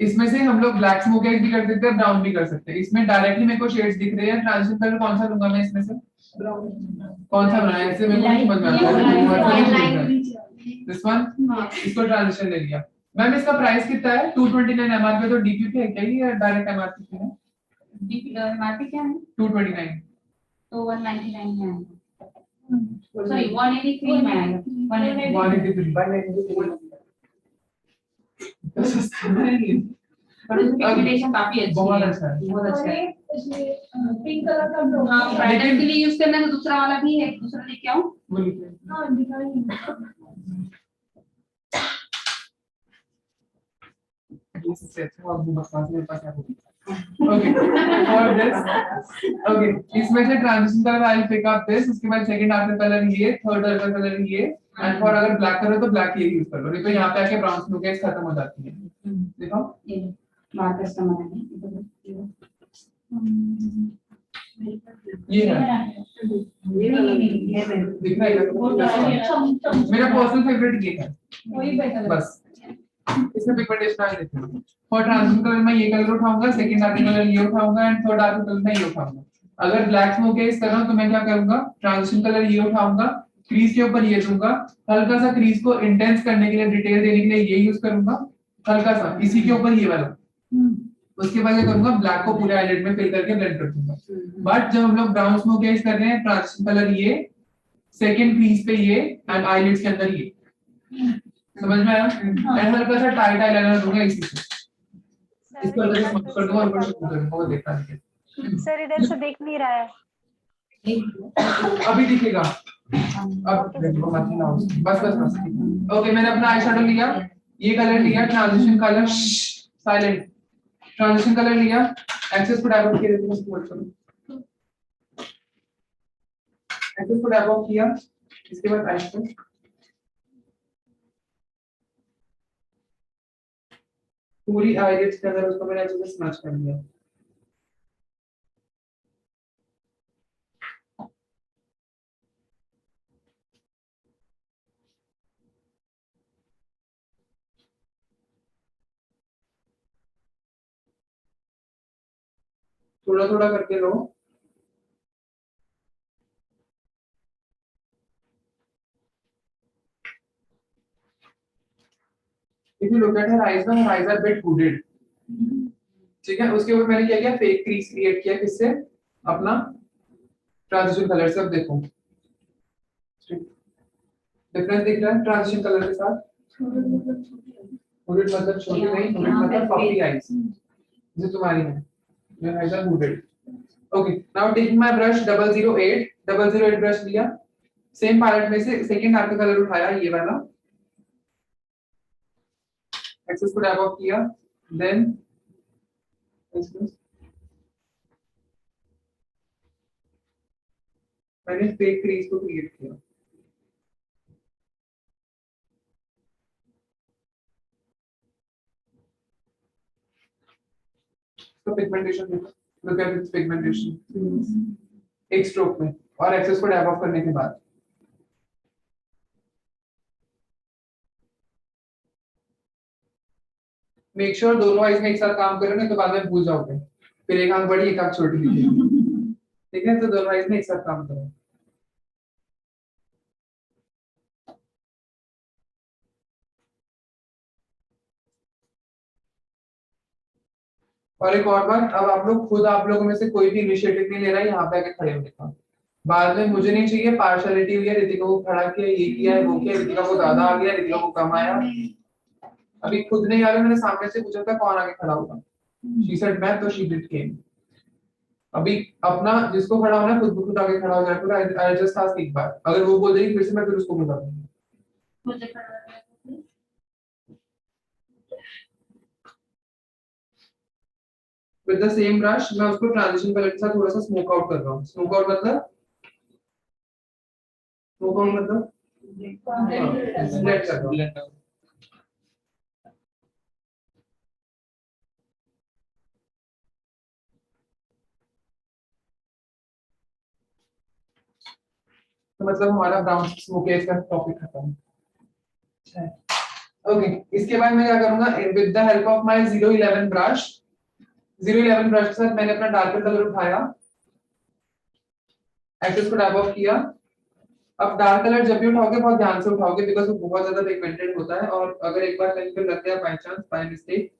इसमें से हम लोग ब्लैक स्मोक भी कर सकते हैं, ब्राउन भी कर सकते हैं। इसमें डायरेक्टली मेरे को शेड्स दिख रहे हैं, ट्रांजिशन कलर कौन सा लूंगा मैं इसमें से? कौन सा बनाया? इससे मेरे को नहीं समझ में आता है। दिस वन, इसको ट्रांजिशन ले लिया। मैम इसका प्राइस कितना है? 229 एमआरपी, तो डीपी पे है क्या ये, डायरेक्ट एमआरपी पे है? एमआरपी क्या है? 229 तो 199 में आएगा, सॉरी 183 में आएगा, 183। 183 तो सस्ता नहीं है। पर उसकी पिगमेंटेशन काफी अच्छी बहुत है, अच्छा है। बहुत अच्छा है। पिंक कलर का हाँ, ब्राइडल के लिए यूज करना है तो दूसरा वाला भी है, दूसरा लेके आऊं? वो लिखिए। हाँ दिखाइए। ये सबसे अच्छा और वो बकवास मेरे पास है। ओके, फॉर दिस, ओके, इसमें से transition colour I will pick up this, उसके बाद सेकंड डार्क कलर ये, थर्ड डार्क कलर ये, एंड फॉर अगर ब्लैक करो तो ब्लैक ये यूज कर लो, नहीं तो यहाँ पे आके ब्राउन स्मोक खत्म हो जाती है। देखो ये मार्कर्स का मना है। ये है, दिख रहा है क्या? मेरा पर्सनल फेवरेट ये है, वही बेटर है। बस इसमें पिगमेंटेशन आ जाती है। फॉर ट्रांजिशन कलर में ये कलर उठाऊंगा, सेकंड डार्क कलर ये उठाऊंगा, एंड थर्ड डार्क कलर में ये उठाऊंगा। अगर ब्लैक स्मोक इस तरह तो मैं क्या करूंगा, ट्रांजिशन कलर ये उठाऊंगा, क्रीज के ऊपर ये दूंगा, हल्का सा क्रीज को इंटेंस करने के लिए, डिटेल देने के लिए ये यूज करूंगा, हल्का सा इसी के ऊपर ये वाला। उसके बाद क्या करूंगा, ब्लैक को पूरे आईलिड में फिल करके ब्लेंड कर दूंगा। बट जब हम लोग ब्राउन स्मोक यूज कर रहे हैं, ट्रांजिशन कलर ये, सेकंड क्रीज पे ये, एंड आईलिड्स के अंदर ये, समझ में आया? एंड हल्का सा टाइट आईलाइनर दूंगा इसी से, इसको हल्का सा स्मोक कर दूंगा और ऊपर से कर दूंगा, वो देखा नहीं। सर इधर से देख नहीं रहा है। अभी दिखेगा, अब देखो मत ना उसको, बस बस बस। ओके, मैंने अपना आई शैडो लिया, ये कलर लिया, transition colour, silent, transition colour लिया, एक्सेस को डायवर्ट किया, देखो इसको बोल करो, एक्सेस को डायवर्ट किया, इसके बाद आई शैडो, पूरी आईलिड्स के अंदर उसको मैंने अच्छे से स्मच कर दिया। थोड़ा थोड़ा करके लो, if you look at her eyes, her eyes are bit hooded, ठीक है। उसके ऊपर मैंने क्या किया, फेक क्रीज क्रिएट किया, किससे? अपना ट्रांजिशन कलर से। अब देखो डिफरेंस दिख रहा है ट्रांजिशन कलर के साथ। हुडेड मतलब छोटी नहीं, हुडेड मतलब पफी आईज, जो तुम्हारी है, your eyes are hooded. Okay, now taking my brush 008 brush लिया, सेम पैलेट में से सेकंड डार्क कलर उठाया, ये वाला, एक्सेस को डैब ऑफ किया, देन मैंने फेक क्रीज को क्रिएट किया। तो पिगमेंटेशन देखो, लुक एट दिस पिगमेंटेशन एक स्ट्रोक में, और एक्सेस को डैब ऑफ करने के बाद मेक श्योर दोनों आईज में एक साथ काम करो, नहीं तो बाद में भूल जाओगे, फिर एक आंख बड़ी एक आंख छोटी दिखेगी, ठीक है? तो दोनों आईज में एक साथ काम करो। और एक और बात, अब आप लोग खुद, आप लोगों में से कोई भी इनिशिएटिव नहीं ले रहा है यहाँ पे आके खड़े होने का। बाद में मुझे नहीं चाहिए पार्शियलिटी हुई है, रितिका को खड़ा किया, ये किया है, वो किया, रितिका को ज्यादा आ गया, रितिका को कम आया। अभी खुद नहीं आ रहा, मैंने सामने से पूछा था कौन आगे खड़ा होगा, शी सेड मैं, तो शी डिड केम। अभी अपना जिसको खड़ा होना है खुद ब खुद आगे खड़ा हो जाए पूरा। आई जस्ट आस्क एक बार, अगर वो बोल देगी फिर से मैं फिर उसको बता दूंगा। मुझे खड़ा रहना है। विद द सेम ब्रश मैं उसको ट्रांजिशन कलर के साथ थोड़ा सा स्मोक आउट कर रहा हूँ। स्मोक आउट मतलब ब्लेंड कर रहा हूँ। तो मतलब हमारा ब्राउन स्मोकी का टॉपिक खत्म। ओके, इसके बाद मैं क्या करूंगा, with the help of my 011 brush, 011 brush के साथ मैंने अपना डार्कर कलर उठाया, एक्सेस को डैब ऑफ किया। अब डार्क कलर जब भी उठाओगे बहुत ध्यान से उठाओगे बिकॉज वो बहुत ज्यादा पिगमेंटेड होता है, और अगर एक बार कहीं पे लग गया बाय चांस बाय मिस्टेक,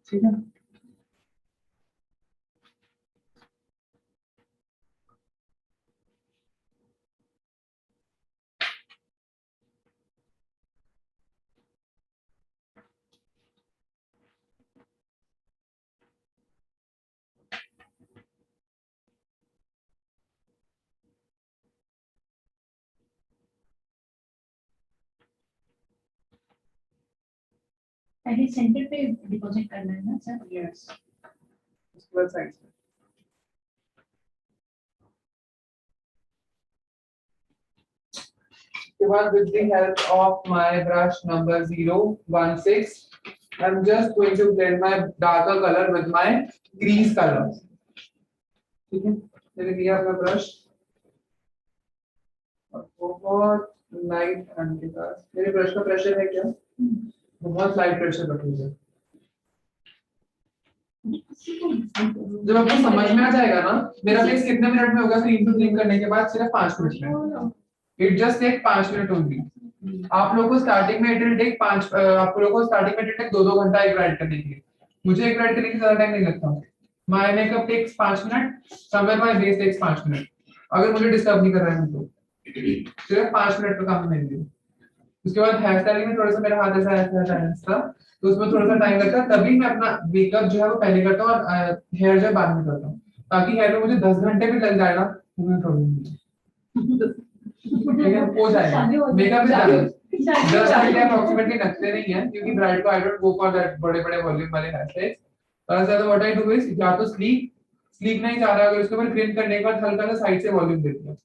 ठीक है। पहले सेंटर पे डिपॉजिट करना है ना सर? यस, उसके बाद साइड से with the help of my brush number 016, I'm just going to blend my darker color with my crease color. ठीक है, मैंने लिया अपना ब्रश और बहुत लाइट हैंड के साथ, मेरे ब्रश का प्रेशर है क्या, बहुत लाइट प्रेशर रखूंगा। जब आपको समझ में आ जाएगा ना, मेरा फेस कितने मिनट में होगा क्रीम टू क्रीम करने के बाद, सिर्फ 5 मिनट में। It just take 5 minute only. आप लोगों को स्टार्टिंग में इट विल टेक 5, आप लोगों को स्टार्टिंग में इट टेक 2-2 घंटा एक राइड करने के लिए। मुझे एक राइड करने के ज्यादा टाइम नहीं लगता। My makeup takes 5 minute, somewhere my base takes 5 minute. अगर मुझे डिस्टर्ब नहीं कर रहा है तो सिर्फ 5 मिनट का काम है मेरे लिए। उसके बाद हेयर स्टाइलिंग में थोड़ा सा मेरा हाथ ऐसा था, तो उसमें थोड़ा सा टाइम लगता है, तभी मैं अपना मेकअप जो है वो पहले करता हूँ और हेयर जो है बाद में करता हूँ, ताकि हेयर में मुझे 10 घंटे भी लग जाए ना तो कोई प्रॉब्लम नहीं है। लेकिन हो जाएगा मेकअप इज डन। 10 घंटे अप्रोक्सीमेटली लगते नहीं है, क्योंकि ब्राइड को I don't go for that बड़े बड़े वॉल्यूम वाले हेयर स्टाइल्स। और ज्यादा व्हाट आई डू इज, या तो स्लीक नहीं चाह रहा, अगर उसके ऊपर क्रीम करने के बाद हल्का सा साइड से वॉल्यूम देते हैं,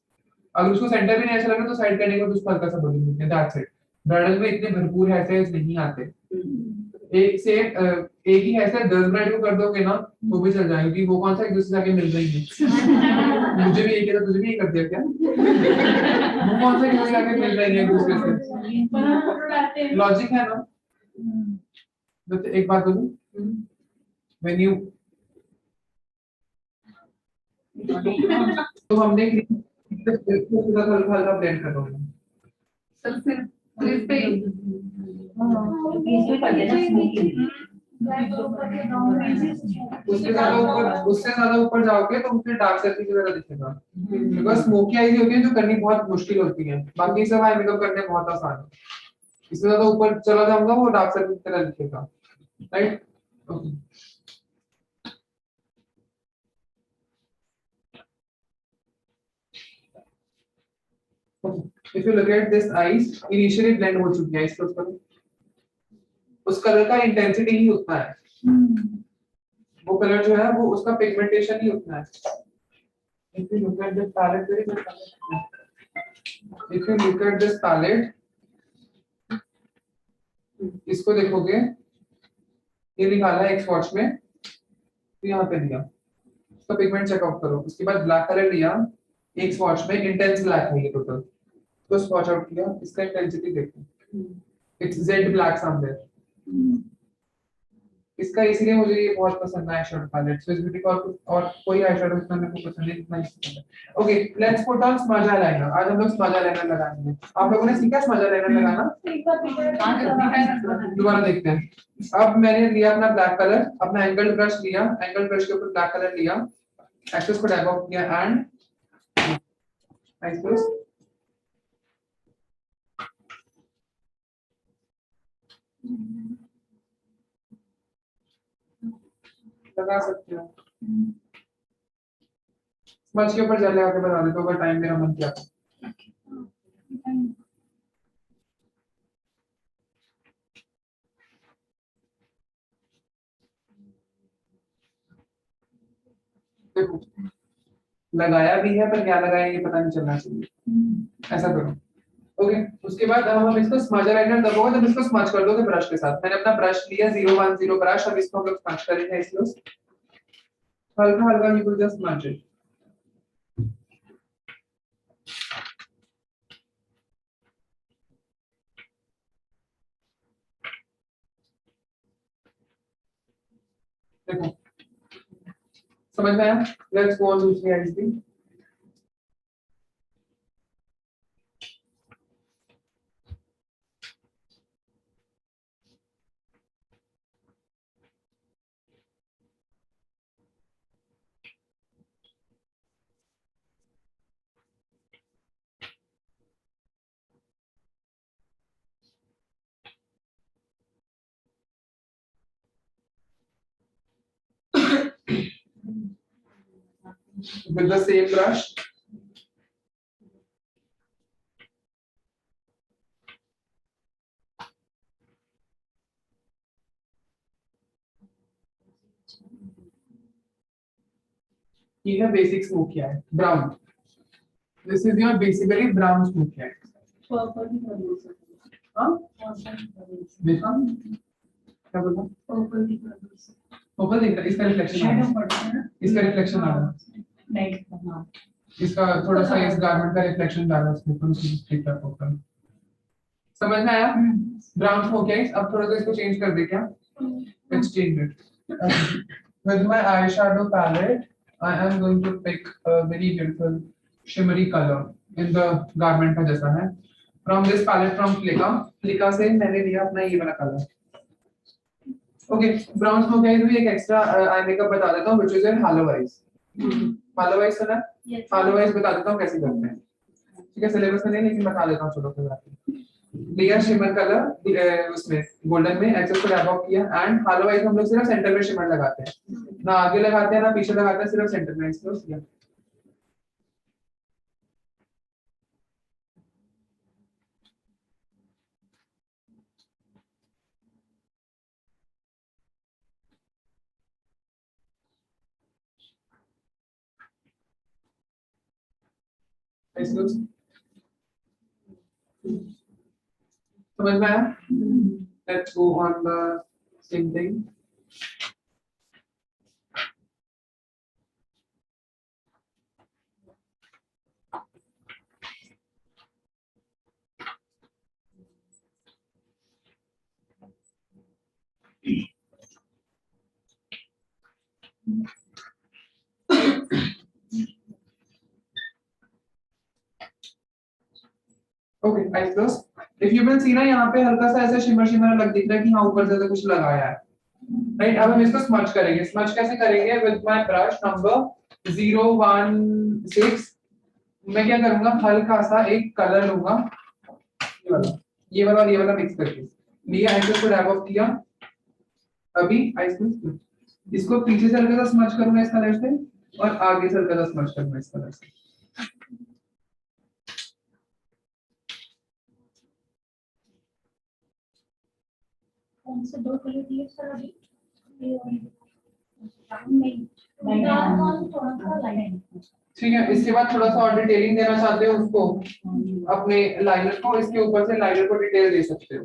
अगर उसको सेंटर भी नहीं अच्छा लगे तो साइड करने के बाद उसको हल्का सा वॉल्यूम देते हैं, दैट्स इट। ब्राइडल में इतने भरपूर हेयर स्टाइल्स नहीं आते। एक से एक ही हेयर स्टाइल 10 ब्राइड को कर दोगे ना वो भी चल जाएगा, क्योंकि वो कौन सा एक दूसरे से आके मिल रही है। मुझे भी एक है तो तुझे भी एक कर दिया क्या, वो कौन सा एक दूसरे से आके मिल रही है एक दूसरे से, लॉजिक है ना। तो एक बात बोलूं, व्हेन यू तो हमने हल्का ब्लेंड कर दूंगा सर, सिर्फ इस पे उससे ज्यादा ऊपर जाओगे तो उसमें डार्क सर्कल की तरह दिखेगा, बिकॉज स्मोकी आईज होती है जो करनी बहुत मुश्किल होती है, बाकी सब आई मेकअप करने बहुत आसान है। इससे ज्यादा ऊपर चला जाऊंगा वो डार्क सर्कल की तरह दिखेगा, right. If you look at this eyes, initially blend हो चुकी है, इसको उस कलर का इंटेंसिटी ही उतना है, वो कलर जो है वो उसका पिगमेंटेशन ही उतना है। If you look at this palette, if you look at this palette, इसको देखोगे ये निकाला है एक स्वॉच में, तो यहाँ पे दिया, इसका पिगमेंट चेकआउट करो। उसके बाद ब्लैक कलर लिया एक स्वॉच में, इंटेंस ब्लैक है ये टोटल, तो स्वॉच आउट किया, इसका इंटेंसिटी देखो, इट्स जेड ब्लैक समवेयर। इसका इसीलिए मुझे ये बहुत पसंद है eye shadow palette, Swiss Beauty का और कोई आई शेडो इतना मेरे को पसंद नहीं, इतना ही पसंद है। Okay, let's put on smudge eyeliner. आज हम लोग स्मज आईलाइनर लगाएंगे। आप लोगों ने सीखा स्मज आईलाइनर लगाना, दोबारा देखते हैं। अब मैंने लिया अपना ब्लैक कलर, अपना एंगल ब्रश लिया, एंगल ब्रश के ऊपर ब्लैक कलर लिया, एक्सेस को डैब ऑफ किया एंड एक्सेस लगा सकते हो। स्मच के ऊपर जेल लगा के बता देता हूँ, अगर टाइम मेरा मन किया तो। देखो लगाया भी है पर क्या लगाया ये पता नहीं चलना चाहिए, ऐसा करो। ओके उसके बाद अब हम इसको स्मजर लाइनर दबाओगे तब इसको स्मच कर दोगे ब्रश के साथ। मैंने अपना ब्रश लिया 010 ब्रश, अब इसको हम लोग स्मच करेंगे इसको हल्का हल्का, you will just smudge it. देखो समझ में आया? लेट्स गो ऑन दूसरी ice the. With the same brush, ये है बेसिक स्मोक किया है brown. This is your basically brown smoke किया है। हाँ देखा क्या बोला? पर्पल दिख रहा है, इसका रिफ्लेक्शन इसका रिफ्लेक्शन आ रहा है, इसका थोड़ा सा इस गारमेंट का रिफ्लेक्शन डाल रहा है इसके ऊपर, उसकी ठीक है पर्पल। समझ में आया? ब्राउन स्मोक है। अब थोड़ा सा इसको चेंज कर दे क्या? Let's change it. With my eyeshadow palette, I am going to pick a very beautiful shimmery color in the garment का जैसा है। From this palette from Clica से मैंने लिया अपना ये वाला colour. Okay, brown smoke eyes भी एक एक्स्ट्रा आई मेकअप बता देता हूँ, which is in hollow eyes। hollow eyes है ना? hollow eyes बता देता हूँ कैसे करते हैं। ठीक है सिलेबस में नहीं लेकिन बता देता हूँ, चलो फिर लिया शिमर कलर उसमें गोल्डन में एक्सेस को रैप ऑफ किया एंड हालो आइज हम लोग सिर्फ सेंटर में शिमर लगाते हैं, ना आगे लगाते हैं ना पीछे लगाते हैं, सिर्फ सेंटर में इसको किया। समझ में आया? Let's go on the same thing. Okay, eyes closed. If you will see ना यहाँ पे हल्का सा ऐसा शिमर शिमर लग दिख रहा है कि हाँ ऊपर से तो कुछ लगाया है, राइट? अब हम इसको स्मच करेंगे। स्मच कैसे करेंगे? विद माय ब्रश नंबर 016 मैं क्या करूंगा, हल्का सा एक कलर लूंगा, ये वाला मिक्स करके लिया, ऐसे को रैप ऑफ किया। अभी इसको पीछे से हल्का सा स्मच करूंगा इस कलर से और आगे से हल्का सा स्मच करूंगा इस कलर से। कौन से दो कलर दिए सर अभी? ठीक है, इसके बाद थोड़ा सा और डिटेलिंग देना चाहते हो उसको अपने लाइनर को, इसके ऊपर से लाइनर को डिटेल दे सकते हो।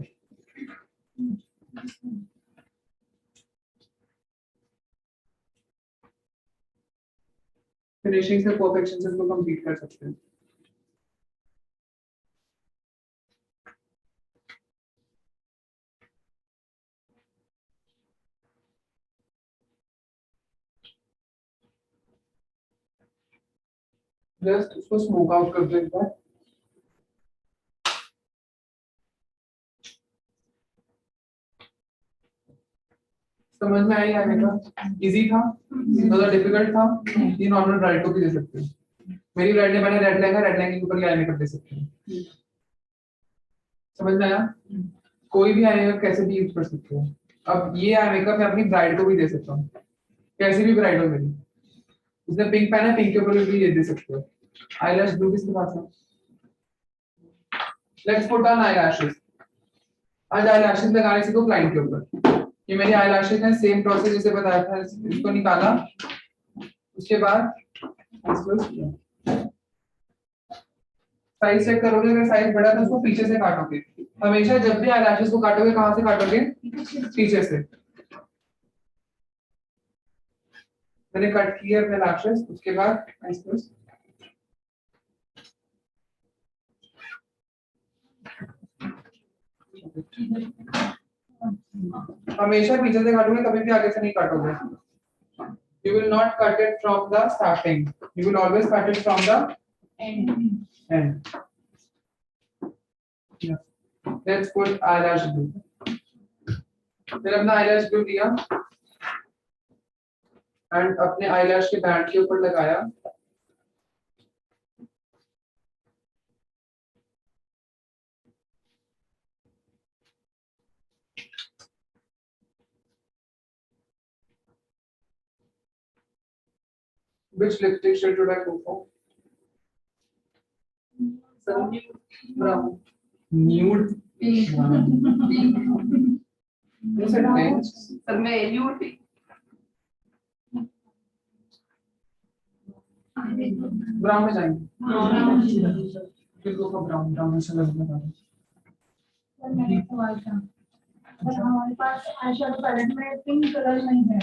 फिनिशिंग से परफेक्शन से इसको कंप्लीट कर सकते हो। जस्ट उसको स्मोक आउट कर दो एक बार। समझ में आई आने का? इजी था, ज्यादा डिफिकल्ट था? ये नॉर्मल ब्राइड को भी दे सकते हो। मेरी ब्राइड ने मैंने रेड लहंगा के ऊपर ये आई मेकअप दे सकते हो। समझ में आया? कोई भी आई मेकअप कैसे भी यूज कर सकते हो। अब ये आई मेकअप मैं अपनी ब्राइड को भी दे सकता हूँ। कैसी भी ब्राइड हो मेरी, उसने पिंक पहना है, पिंक के ऊपर भी ये दे सकते हो। आईलैश ब्लू किसके पास है? Let's put on eyelashes. आज आईलैशेस लगाने से तो क्लाइंट के ऊपर, ये मेरी आईलैशेस है, सेम प्रोसेस जैसे बताया था, इसको निकाला, उसके बाद साइज चेक करोगे, अगर साइज बड़ा है तो उसको पीछे से काटोगे। हमेशा जब भी आईलैशेस को काटोगे कहां से काटोगे? पीछे से। मैंने कट किया अपने लैशेस, उसके बाद हमेशा पीछे से काटोगे, कभी भी आगे से नहीं काटोगे। You will not cut it from the starting. You will always cut it from the end. Yeah. Let's put eyelash glue. फिर अपना eyelash glue लिया and अपने eyelash के बैंड के ऊपर लगाया। Which lipstick shade should I go for? Brown. Nude. You said pink. Sir मैं nude pink. Brown में जाएंगे। फिर go for brown. ब्राउन में से लगेगा। मेरा एक सवाल था, अगर हमारे पास आईशैडो पैलेट में पिंक कलर नहीं है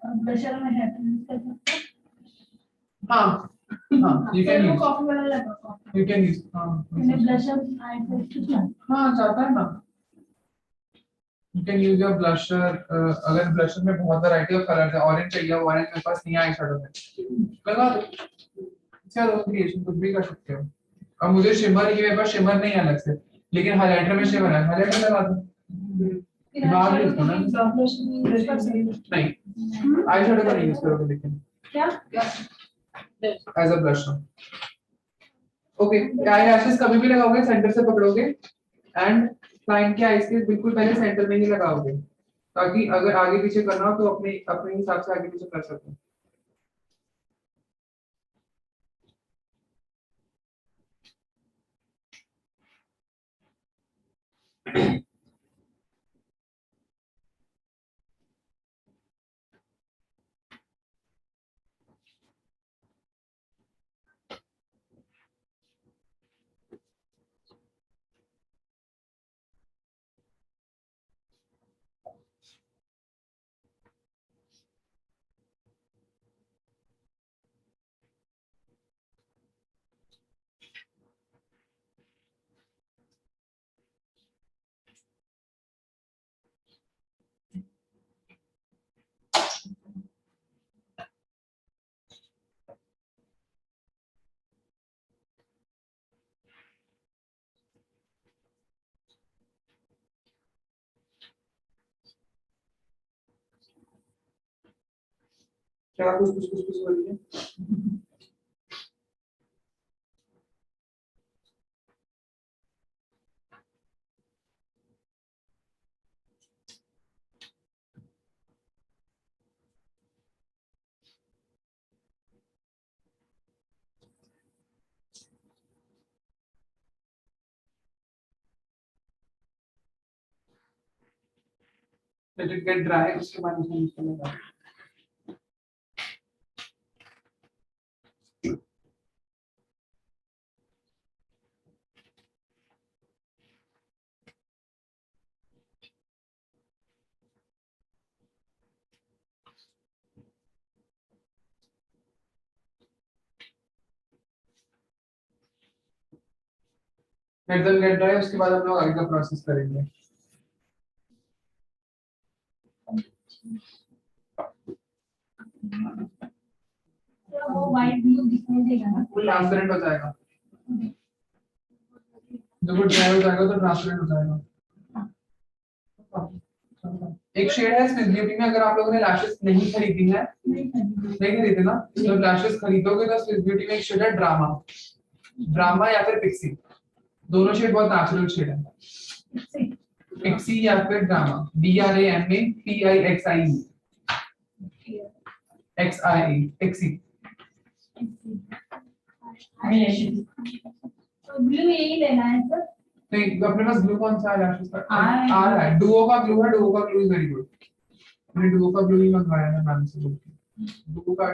और ब्लशर में है तो यूज कर सकते हैं? हाँ हाँ, you can use. कॉफी वाला लगा कॉफी You can use. हाँ ब्लशर आई कुछ ना हाँ जाता है ना। You can use your blusher. अगर ब्लशर में बहुत वैरायटी ऑफ कलर्स है, ऑरेंज चाहिए, ऑरेंज मेरे पास नहीं है आई शैडो में, लगा दो। चलो क्रिएशन कुछ भी कर सकते हो। अब मुझे शिमर की, मेरे पास शिमर नहीं है अलग से, लेकिन हाइलाइटर में शिमर है, हाइलाइटर लगा दो। दिमाग यूज करना नहीं, आई शैडो का नहीं यूज करोगे लेकिन क्या as a blusher. Okay, eyelashes कभी भी लगाओगे सेंटर से पकड़ोगे एंड क्लाइंट के आईज के बिल्कुल पहले सेंटर में ही लगाओगे, ताकि अगर आगे पीछे करना हो तो अपने अपने हिसाब से आगे पीछे कर सको। क्या कुछ बोलिए। Let it get dry, उसके बाद उसमें यूज करेंगे। Let them get dry, उसके बाद हम लोग आगे का प्रोसेस करेंगे। तो वो वाइट ब्लू दिखाई देगा ना? वो ट्रांसपेरेंट हो जाएगा, जब वो ड्राई हो जाएगा तो ट्रांसपेरेंट हो जाएगा। एक शेड है स्विस ब्यूटी में, अगर आप लोगों ने लैशेस नहीं खरीदी है, नहीं खरीदे ना, तो लैशेस खरीदोगे तो स्विस ब्यूटी में एक शेड है ड्रामा, ड्रामा या फिर पिक्सी, दोनों शेड बहुत नेचुरल शेड है। पिक्सी या फिर ड्रामा, DRAMAPIXIE। XE. तो ब्लू यही लेना है सर। नहीं अपने पास ब्लू कौन सा है लैशेस का? R आ रहा है, डुओ का ब्लू है, डुओ का ब्लू इज वेरी गुड। मैंने डुओ का ब्लू ही मंगवाया है मैम से बोल के।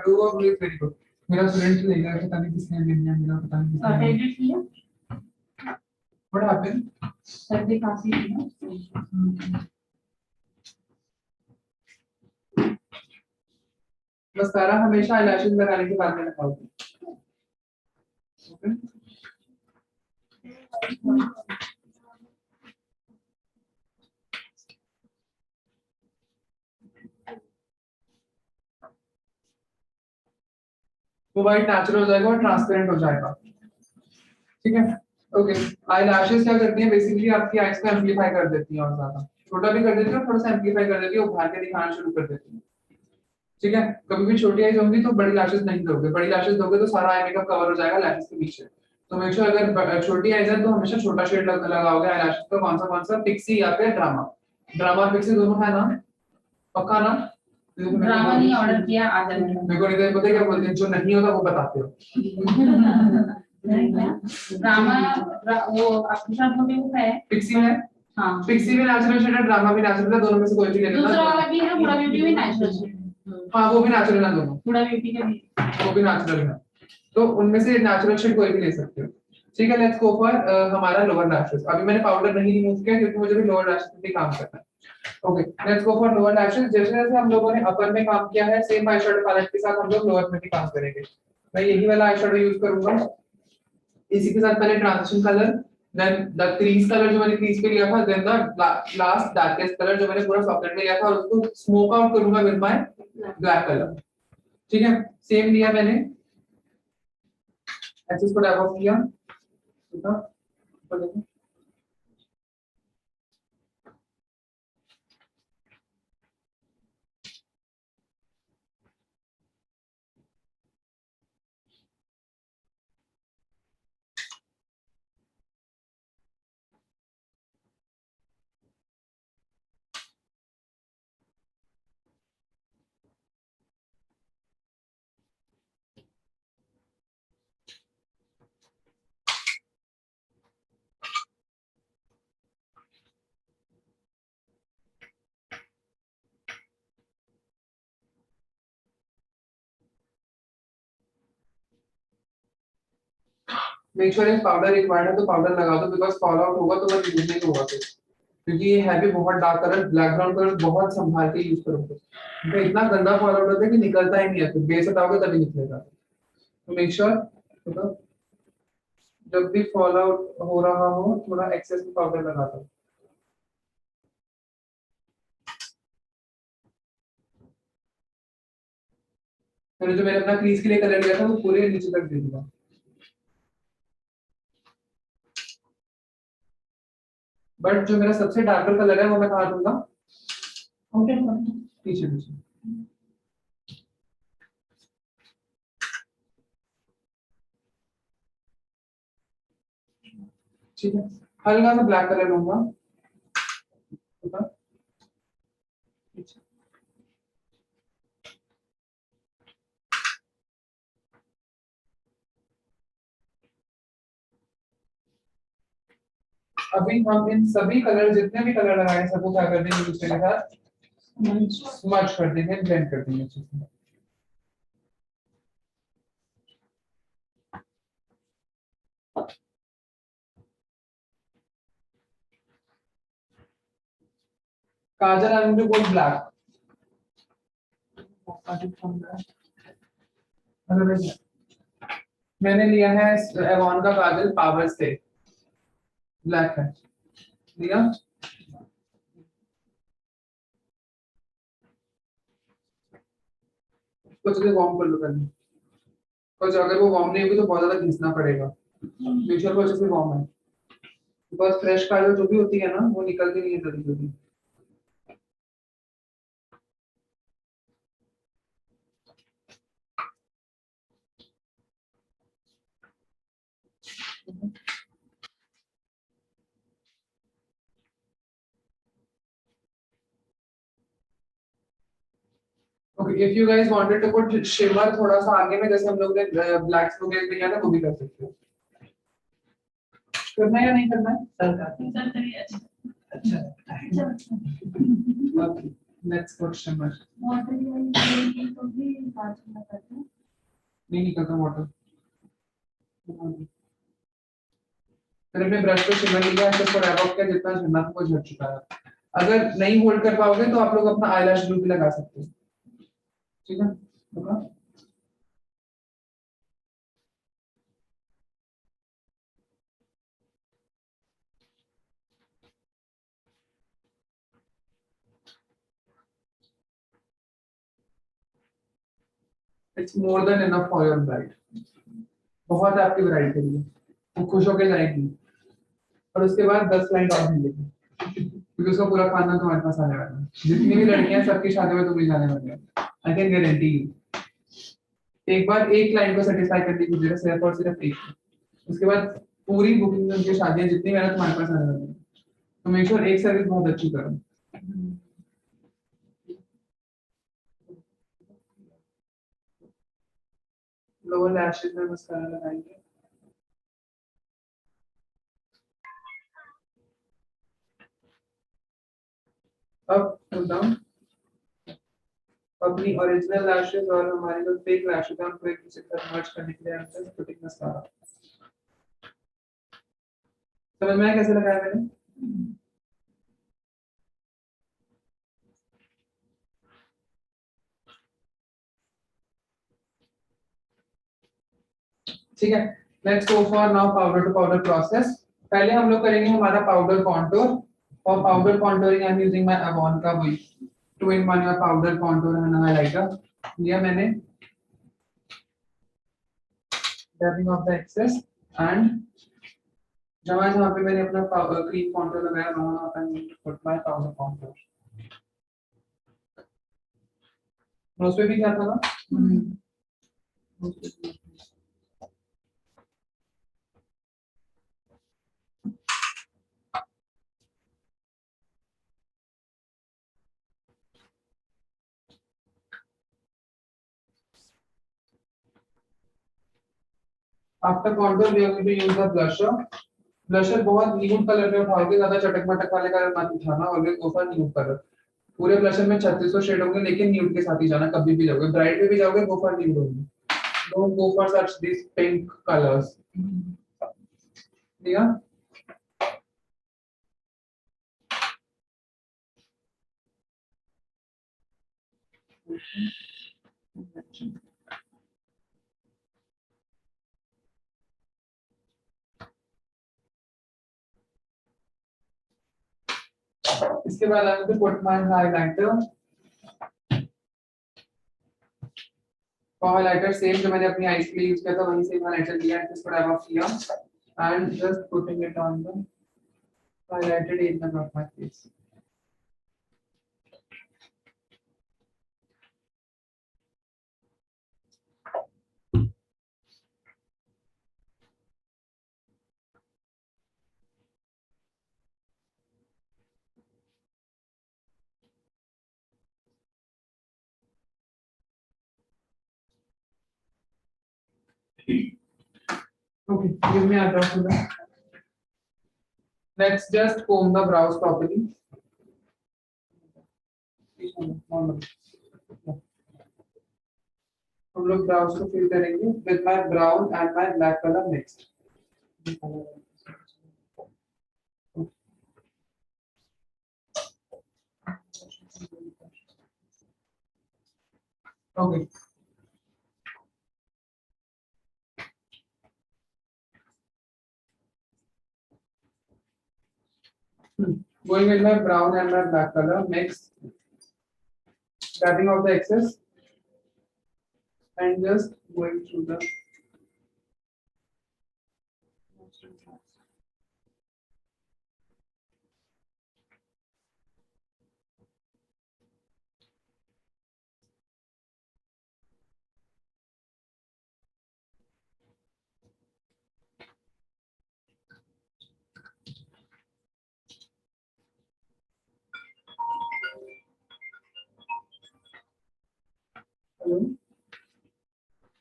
Duo blue is very good. मेरा स्टूडेंट ले गया, पता नहीं किसने ले लिया, मेरा पता नहीं किसने ले टेबलेट लिया लिया। What happened? सर्दी खांसी थी ना। मस्कारा हमेशा आईलैशेस लगाने के बाद में लगाओ। ओके वो वाइट नेचुरल हो जाएगा और ट्रांसपेरेंट हो जाएगा। ठीक है ओके। आईलैशेस क्या करती हैं बेसिकली आपकी आईज को एम्प्लीफाई कर देती हैं और ज्यादा छोटा भी कर देती है और थोड़ा सा एम्प्लीफाई कर देती है, उभार के दिखाना शुरू कर देती है। ठीक है कभी भी छोटी आईज होंगी तो बड़ी लैशेस नहीं दोगे, बड़ी लैशेस दोगे तो सारा आई मेकअप कवर हो जाएगा लैशेस के पीछे। तो मेक श्योर अगर छोटी आईज है तो हमेशा छोटा शेड लगाओगे आईलैशेस का। कौन सा पिक्सी या फिर ड्रामा। ड्रामा पिक्सी दोनों है ना, पक्का ना? ड्रामा नहीं ऑर्डर किया आ जाएगा। मेरे को नहीं पता क्या बोलते हैं, जो नहीं होता वो बताते हो। ड्रामा वो आपके साथ वो है पिक्सी है, हाँ पिक्सी भी नेचुरल शेड है, ड्रामा भी नेचुरल है, दोनों में से कोई भी ले लेना। दूसरा वाला भी है हुडा ब्यूटी भी नेचुरल है। हाँ वो भी नेचुरल है दोनों, हुडा ब्यूटी का भी वो भी नेचुरल है। तो उनमें से नेचुरल शेड कोई भी ले सकते हो। ठीक है लेट्स गो फॉर हमारा लोअर लैशेस। अभी मैंने पाउडर नहीं रिमूव किया क्योंकि मुझे भी लोअर लैशेस पे काम करना है। Okay let's go for lower lashes. जैसे जैसे हम लोगों ने अपर में काम किया है सेम आई शेडो पैलेट के साथ हम लोग लोअर में भी काम करेंगे। मैं यही वाला आई शेडो यूज करूंगा, इसी के साथ पहले transition colour, then the crease colour जो मैंने क्रीज पे लिया था, then the last darkest colour जो मैंने पूरा सॉकेट में लिया था और उसको स्मोक आउट करूंगा विद माय ब्लैक कलर। ठीक है सेम लिया मैंने, एक्सेस को टैप ऑफ किया, ठीक है ऊपर देखो make sure if powder required है तो पाउडर लगा दो, बिकॉज़ फॉल आउट होगा तो वो रिमूव नहीं होगा फिर, क्योंकि ये है भी बहुत dark colour, black brown colour बहुत संभाल के यूज करोगे तो इतना गंदा फॉल आउट होता है कि निकलता ही नहीं है, फिर बेस हटाओगे तभी निकलेगा। तो मेक श्योर मतलब जब भी फॉल आउट हो रहा हो थोड़ा एक्सेस में पाउडर लगा दो। मैंने जो मैंने अपना क्रीज के लिए कलर लिया था वो पूरे नीचे तक दे दूंगा, बट जो मेरा सबसे डार्कर कलर है वो मैं कहाँ दूंगा? पीछे पीछे। ठीक है हल्का सा ब्लैक कलर लूंगा, ठीक है? पीछे। अभी हम इन सभी कलर जितने भी कलर लगाए हैं सबको क्या कर देंगे एक दूसरे के साथ स्मच कर देंगे, ब्लेंड कर देंगे अच्छे से। काजल आई एम गोल्ड ब्लैक, मैंने लिया है एवॉन का काजल पावर से, ब्लैक है लिया। कुछ भी वार्म कर लो पहले, कुछ अगर वो वार्म नहीं होगी तो बहुत ज्यादा घिसना पड़ेगा, फेशियल को अच्छे से वार्म है, बिकॉज फ्रेश काजल जो भी होती है ना वो निकलती नहीं है जल्दी जल्दी। Okay if you guys wanted to put shimmer थोड़ा सा आगे में जैसे हम लोग ने blacks वगैरह में किया था वो भी कर सकते हो। करना है या नहीं करना है? सर करिए अच्छा अच्छा लगता है। अच्छा Okay, let's put shimmer. Water ये तो भी बात में करते हैं नहीं निकलता water. फिर हमने ब्रश पे शिमर लिया है तो रैप अप का जितना झड़ना था वो झड़ चुका है। अगर नहीं होल्ड कर पाओगे तो आप लोग अपना आईलैश ग्लू भी लगा सकते हो। ठीक है लगा? It's more than enough for your bride. बहुत है आपकी ब्राइड के लिए, वो खुश होकर जाएगी और उसके बाद 10 क्लाइंट और मिलेंगे क्योंकि उसका पूरा खाना तुम्हारे पास आने वाला है। जितनी भी लड़कियां सबकी शादी में तुम ही जाने वाले हो। I can guarantee you. एक बार एक क्लाइंट को सेटिस्फाई करने की जरूरत सिर्फ और सिर्फ एक, उसके बाद पूरी बुकिंग में उनकी शादियां जितनी मेहनत तुम्हारे पास आने वाली है, तो मेक श्योर एक सर्विस बहुत अच्छी करो। लोअर लैशेस में मस्कारा लगाएंगे। अब डाउन अपनी ओरिजिनल लैशेस और हमारी जो फेक लैशेस हैं उनको एक दूसरे के साथ मर्ज करने के लिए हम सिर्फ पुटिंग मस्कारा। समझ में आया कैसे लगाया मैंने? ठीक है, let's go for now powder to powder process. पहले हम लोग करेंगे हमारा पाउडर कॉन्टूर। और powder contouring I am using my Avon का वही 2-in-1 powder contour and highlighter लिया मैंने। Dabbing off the excess and जहां जहां पे मैंने अपना क्रीम कॉन्टूर लगाया वहां पे put my powder contour. Nose पे भी क्या था ना? After contour we are going to use the blusher. Blusher बहुत न्यूड कलर में उठाओगे, ज्यादा चटक मटक वाले कलर मत उठाना, always go for nude colour. पूरे ब्लशर में 3600 शेड होंगे लेकिन न्यूड के साथ ही जाना, कभी भी जाओगे ब्राइट में भी जाओगे गो फॉर न्यूड होंगे, don't go for such this pink colours. ठीक है? इसके बाद I will put my highlighter. Highlighter same जो मैंने अपनी आईज के लिए यूज किया था वही सेम हाइलाइटर लिया है, जिस पर आई ऑफ किया and just putting it on the highlighted area of my face. Okay, give me a drop to that. Let's just comb the brows properly. हम लोग ब्राउज को फिल करेंगे with my brown and my black color mixed. Okay. Going with my brown and my black color mix, tapping off the excess and just going through the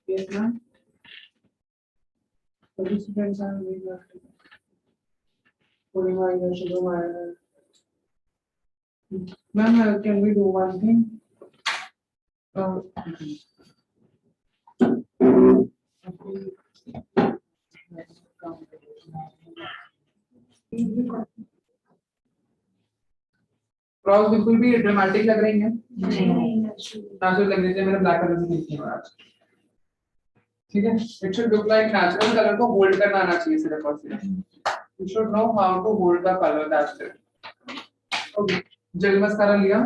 Yes, ma'am. Every students are doing that. Putting my sugar minor. Ma'am, can we do one thing? Uh, cross बिल्कुल भी dramatic लग रही है natural लगने चाहिए मैंने black colour से देखी है आज ठीक है it should look like natural colour को होल्ड करना आना चाहिए सिर्फ और सिर्फ you should know how to hold the colour that's it okay gel mascara लिया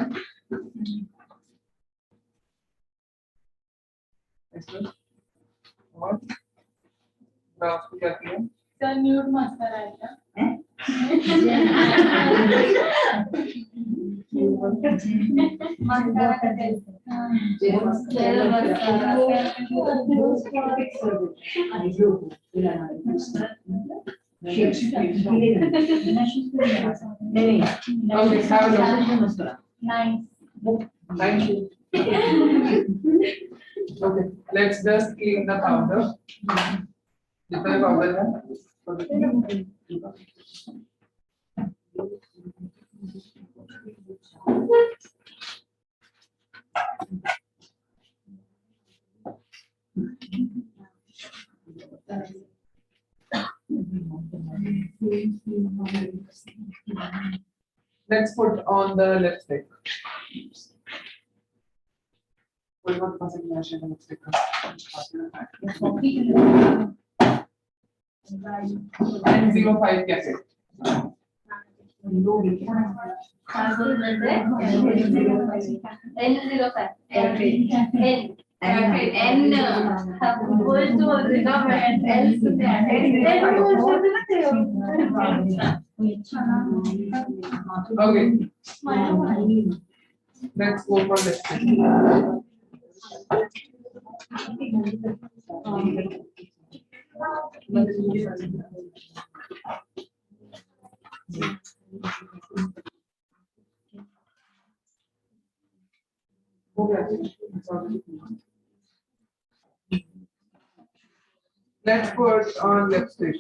और ग्राफ को क्या किया सर न्यूड मस्करा है क्या मस्करा का jail Okay, have a look. Thank you. Okay, let's just clean the powder. जितना भी powder है, let's put on the lipstick. कोई बात नहीं सकती है शेड lipstick का. 1005 कैसे? Okay, let's go for lipstick. Let's put on lipstick.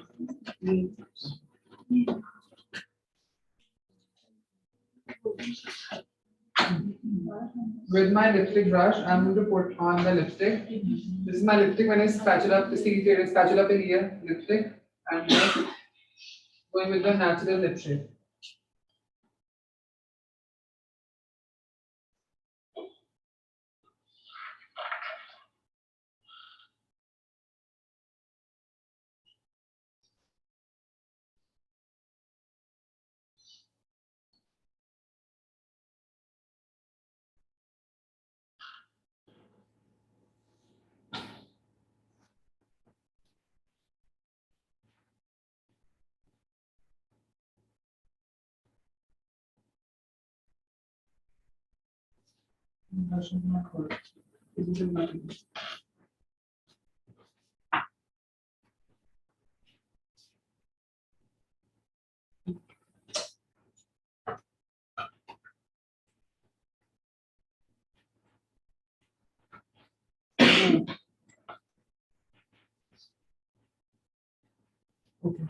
With my lipstick brush, I'm going to put on the lipstick. This is my lipstick when I spatula in here, lipstick, and then going with the natural lip shape. Okay.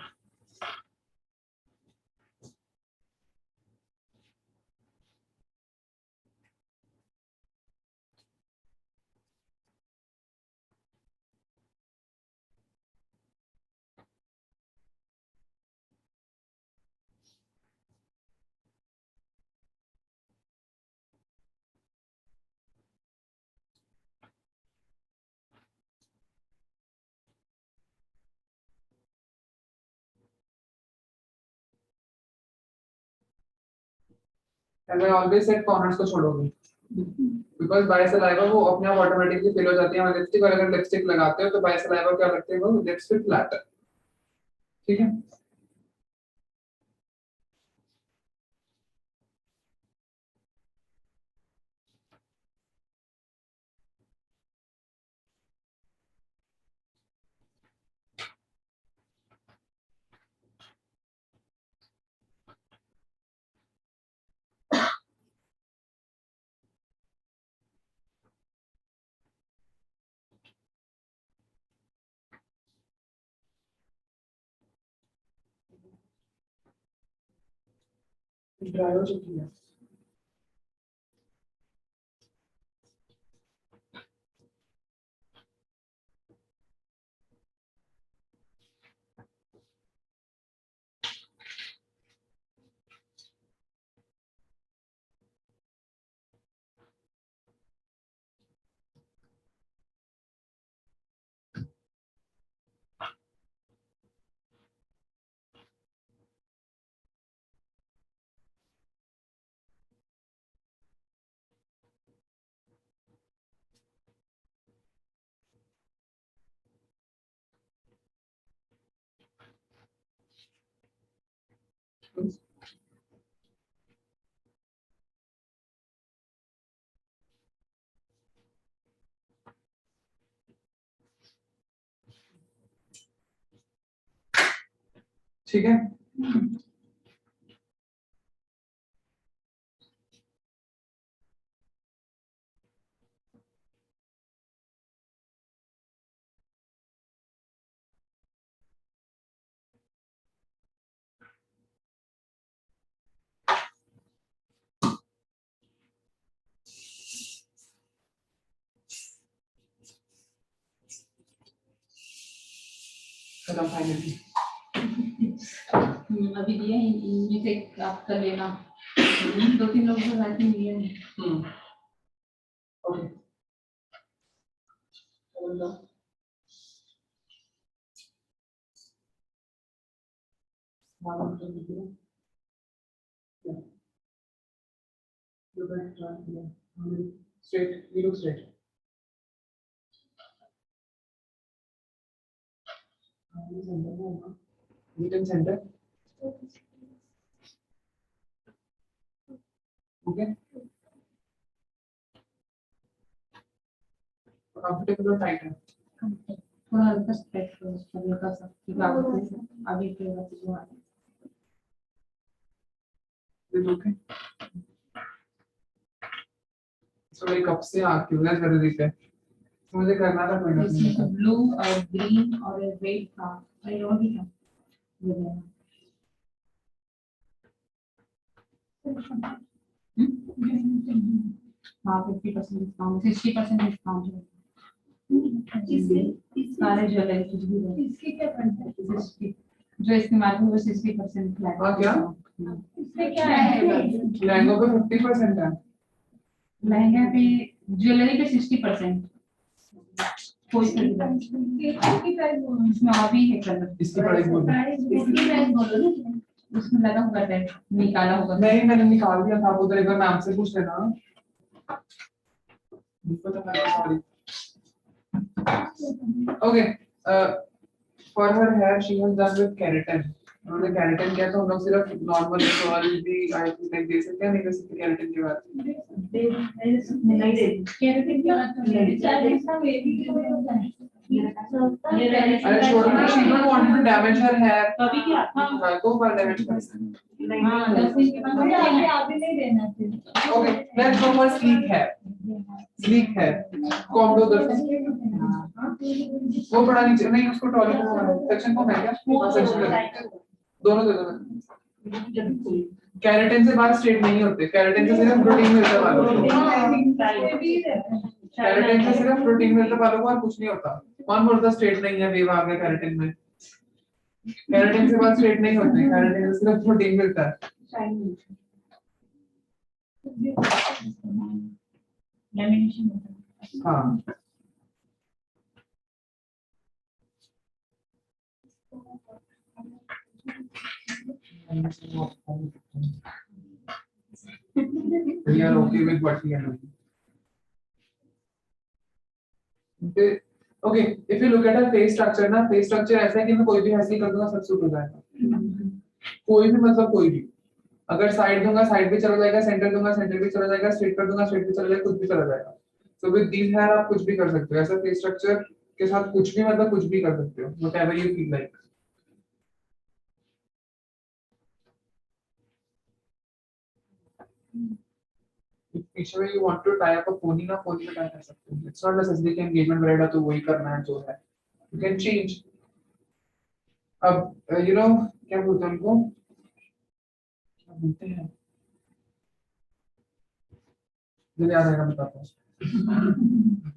And I always said corners को छोड़ोगे because by saliva वो अपने आप automatically fill हो जाती है और lipstick और अगर लिपस्टिक लगाते हो तो by saliva क्या लगते हैं वो lips पे flat ठीक है ड्राई हो चुकी है। ठीक है। खत्म फाइनली। अभी दिया इनमें से आप कर लेना। 2-3 लोग तो लाइक नहीं है। ओके। चलो। Straight, you look straight. Meet in center. Okay. Comfortable or tighter? थोड़ा हल्का स्ट्रेच करो उसको हल्का सा क्योंकि आगे के वक्त जो है Is okay. So like कब से आती हूँ ना जरूरी है। मुझे करना था कोई ना कोई। ब्लू और ग्रीन और रेड था रेड और भी था ये लेना। हाँ 50% डिस्काउंट 60% डिस्काउंट है सारे ज्वेलरी कुछ भी है इसकी क्या करना है? जो इस्तेमाल में वो 60% फ्लैट। हाँ क्या? इसमें क्या है? लहंगों पे 50% है। लहंगा पे ज्वेलरी पे 60% कोई खरीदा इसकी प्राइस बोलो। उसमें और भी है कलर इसकी प्राइस बोलो। इसकी प्राइस बोलो ना। उसमें लगा होगा टैग निकाला होगा नहीं मैंने निकाल दिया था उधर एक बार मैम से पूछ लेना। Sorry. Okay. For her hair, she has done with keratin. उन्होंने keratin किया तो हम लोग सिर्फ normal curl भी I think दे सकते हैं नहीं दे सकते keratin के बाद। नहीं दे कैरेटिन की बात कर रहे हैं। चाहे इसका बेबी की कोई होता है। अरे छोड़ो ना she don't want to damage her hair. अभी क्या हाँ को पर damage कर सकते हैं। हाँ 10 दिन के बाद मुझे अभी अभी नहीं देना फिर। Okay, let's go for sleek hair. Sleek hair. कौन दो दस? वो बड़ा नीचे नहीं उसको ट्रॉली में सेक्शन को मैं क्या? सेक्शन दोनों दे दो। केराटिन से बाल स्ट्रेट नहीं होते केराटिन से सिर्फ प्रोटीन मिलता है बालों को केराटिन से सिर्फ प्रोटीन मिलता है बालों को और कुछ नहीं होता कौन बोलता स्ट्रेट नहीं है वेव आ गया केराटिन में केराटिन से बाल स्ट्रेट नहीं होते केराटिन से सिर्फ प्रोटीन मिलता है लैमिनेशन होता है हाँ We are okay with what we are doing. Okay, if you look at a face structure ना face structure ऐसा है कि मैं कोई भी ऐसे ही कर दूंगा सब सूट हो जाएगा कोई भी मतलब कोई भी अगर साइड दूंगा साइड भी चला जाएगा सेंटर दूंगा सेंटर भी चला जाएगा स्ट्रेट कर दूंगा स्ट्रेट भी चला जाएगा कुछ भी चला जाएगा so with these hair आप कुछ भी कर सकते हो ऐसा face structure के साथ कुछ भी मतलब कुछ भी कर सकते हो whatever you feel like पीछे में you want to tie up a pony ना pony में tie कर सकते हो it's not necessary कि engagement वगैरह तो वही करना है जो है you can change अब you know क्या बोलते हैं उनको क्या बोलते हैं मुझे याद आएगा बताता हूँ।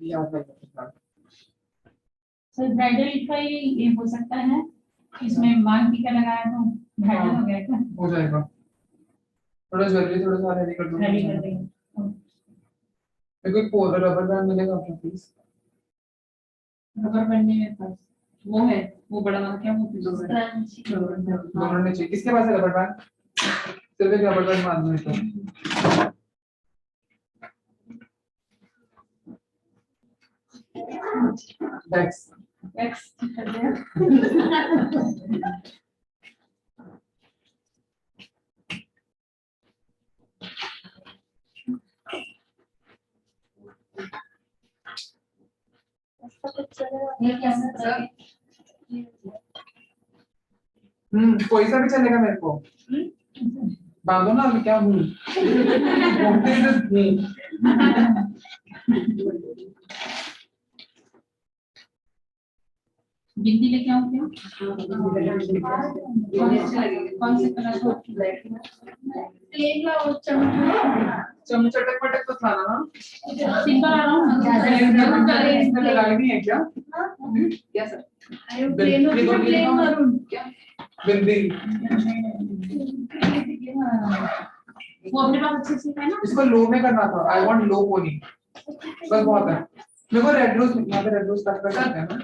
याद आएगा। सर ब्राइडल का ये हो सकता है, इसमें मांग टीका लगाया तो ब्राइडल हो गया क्या? हो जाएगा। थोड़ा ज्वेलरी थोड़ा सा रेडी कर दो। रेडी कर देंगे। मेरे को एक रबर बैंड मिलेगा आपको प्लीज? रबर बैंड मेरे पास वो है, वो बड़ा वाला क्या बोलते हैं? दोनों ने चाहिए। किसके पास है रबर बैंड? सिर्फ एक रबर बैंड मांगना है तो। Next. नेक्स्ट ये क्या है? कोई सा भी चलेगा मेरे को। बांधो ना क्या हूँ। बिंदी लेके आऊं क्या? कौन से कलर का? चमचटक पटक तो था ना। सिंपल आ रहा हूँ। इसमें लगानी है क्या? Yes, sir. बिंदी। वो अपने पास अच्छे से है ना? इसको लो में करना था। I want low pony. बस बहुत है। मेरे को रेड रोज यहाँ पे रेड रोज कट कर सकते हैं ना?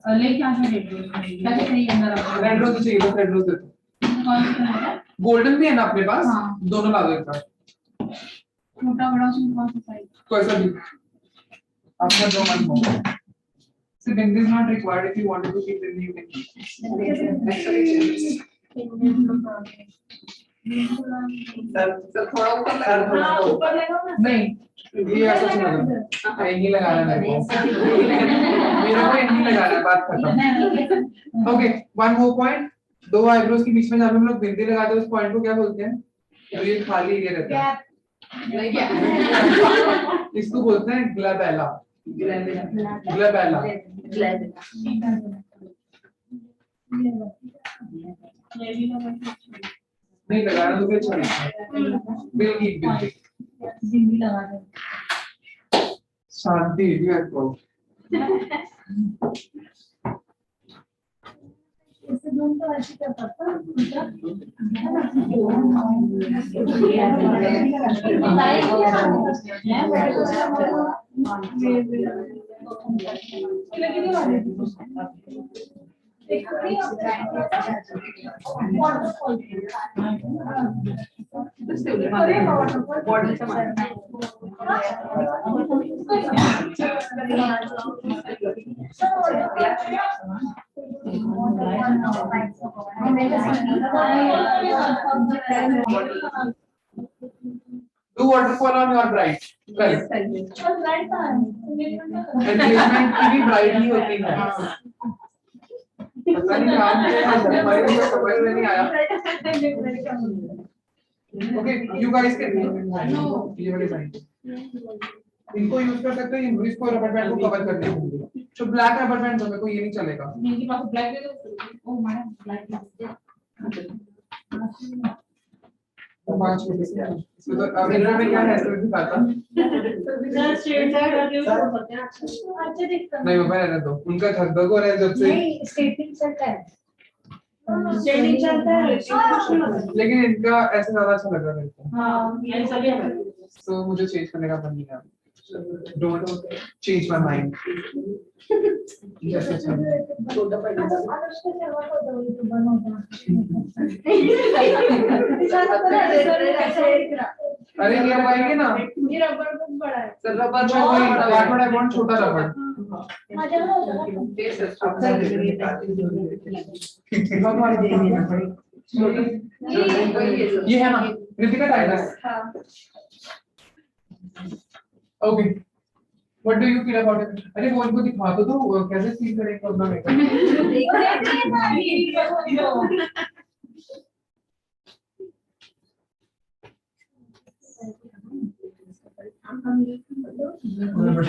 लेके आ जाए रेड रोज। क्या चाहिए अंदर आपको? रेड रोज चाहिए, बस रेड रोज दे दो। कौन सा कलर है? गोल्डन भी है ना अपने पास? हाँ। दोनों ला दो एक साथ। छोटा बड़ा उसमें कौन सा साइज? कोई सा भी। आपका जो मन हो। So bindi is not required if you wanted to keep bindi you can keep. Next selection. Sir, थोड़ा ऊपर लगा दो। नहीं ये ऐसा चलेगा। यही लगाना है मेरे को यही लगाना है। बात खत्म। Okay one more point. दो आईब्रोज के बीच में जब हम लोग बिंदी लगाते हैं उस पॉइंट को क्या बोलते हैं? तो ये खाली ये रहता है। नहीं क्या? इसको बोलते हैं ग्लैबेला। ग्लैबेला। नहीं लगाना तो अच्छा नहीं। बिल्कुल बिल्कुल। बिंदी लगा दे। शांति है तो। इससे दोनों तो ऐसे क्या पता? Bottle से मार। Do waterfall on your bride. Well, Yes, sir. engagement की भी bride ही होती है। पता नहीं नाम क्या है, हमारे को समझ में नहीं आया। Okay, you guys can ये वाली साइड इनको यूज कर सकते हैं इसको रबर बैंड को कवर करने के लिए। जो ब्लैक रबर बैंड है को ये नहीं चलेगा। इनके पास ब्लैक दे दो। ओ मैडम ब्लैक दे। तो 5 मिनट इसमें तो अब इनमें में क्या है इसमें भी पता नहीं बाबा रहने दो। उनका धक-धक हो रहा है जब से। नहीं स्टेटिंग चलता है। स्टेटिंग चलता है लेकिन इनका ऐसे ज्यादा अच्छा लग रहा है मेरे को। हां ये सभी है। तो मुझे चेंज करने का मन नहीं है। Don't change my mind. जैसे चाहिए। अरे ये लगाएंगे ना। ये रबर बहुत बड़ा है। Sir, rubber अच्छा वही बड़ा बड़ा छोटा रबड़। Yes, sir. ये है ना Ritika Titus. Okay what do you feel about it? अरे वो इनको दिखा दो तो कैसे फील करेंगे अपना मेकअप।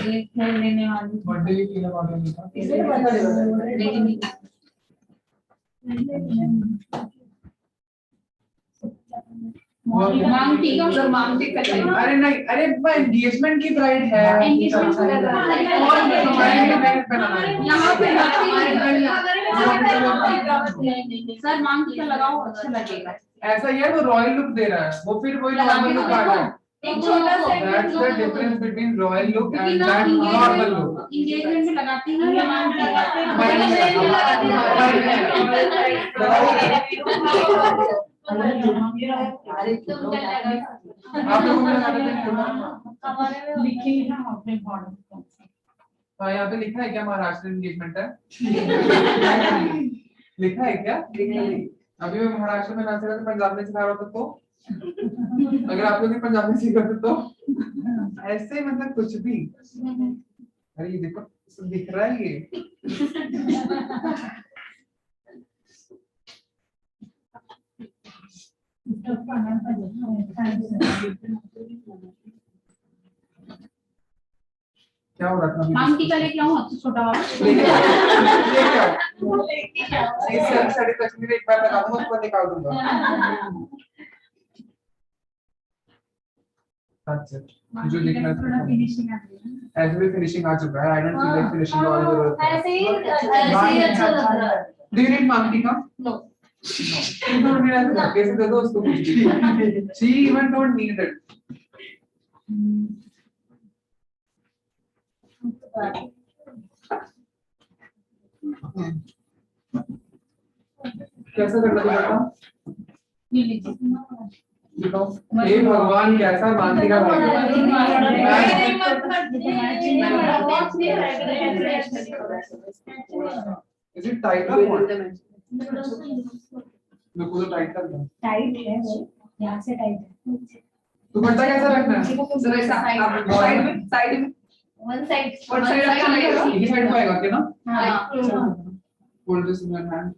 एक है लेने वाली। What do you feel about it? लेकिन मांग टीका सर मांग टीका चाहिए। अरे नहीं, अरे एंगेजमेंट की ब्राइड है। Engagement की और bride। हमारे लिए महंगा पहनाना है। यहाँ पे नहीं सर मांग टीका लगाओ, अच्छा लगेगा। ऐसा ही है, वो रॉयल लुक दे रहा है, वो फिर वही नॉर्मल लुक आ रहा है। एक छोटा सा That's the difference between royal look क्योंकि and ना that normal look. इंगेजमेंट में लगाती हूँ या मांग टीका। आप लोगों को लगा देते हैं। लिखेंगे ना अपने बॉर्डर को। हाँ, यहाँ पे लिखा है क्या महाराष्ट्र एंगेजमेंट है? लिखा है क्या? अभी मैं महाराष्ट्र में ना सिखा तो पंजाब में सिखा रहा था, तो अगर आप लोग भी पंजाब में सीख रहे तो ऐसे मतलब कुछ भी। अरे ये देखो, सब दिख रहा है ये। क्या हो रहा था? मांग टीका लेके आऊँ अच्छा छोटा वाला। लेके आओ। इस सेल्फ सेटिस्फैक्शन एक बार लगा दूंगा, उसके बाद निकाल दूंगा। अच्छा, जो दिखना थोड़ा था फिनिशिंग आ गई है। ऐसे भी फिनिशिंग आ चुका है। I don't feel like finishing all the ऐसे ही अच्छा लग रहा है। डू यू नीड मांगटी का? No. You don't need it. कैसे दे दो उसको कुछ भी। She even don't need it. कैसा करना है बेटा? ये लीजिए। दिखाओ। हे भगवान, कैसा मांगटी का भाई? Is it tight or what? मेरे को तो टाइट कर दो। टाइट है वो, यहाँ से टाइट है। दुपट्टा कैसा रखना है? सर ऐसा साइड में वन साइड वन साइड अच्छा लगेगा। ये साइड को आएगा क्या ना? हाँ। Hold this in your hand.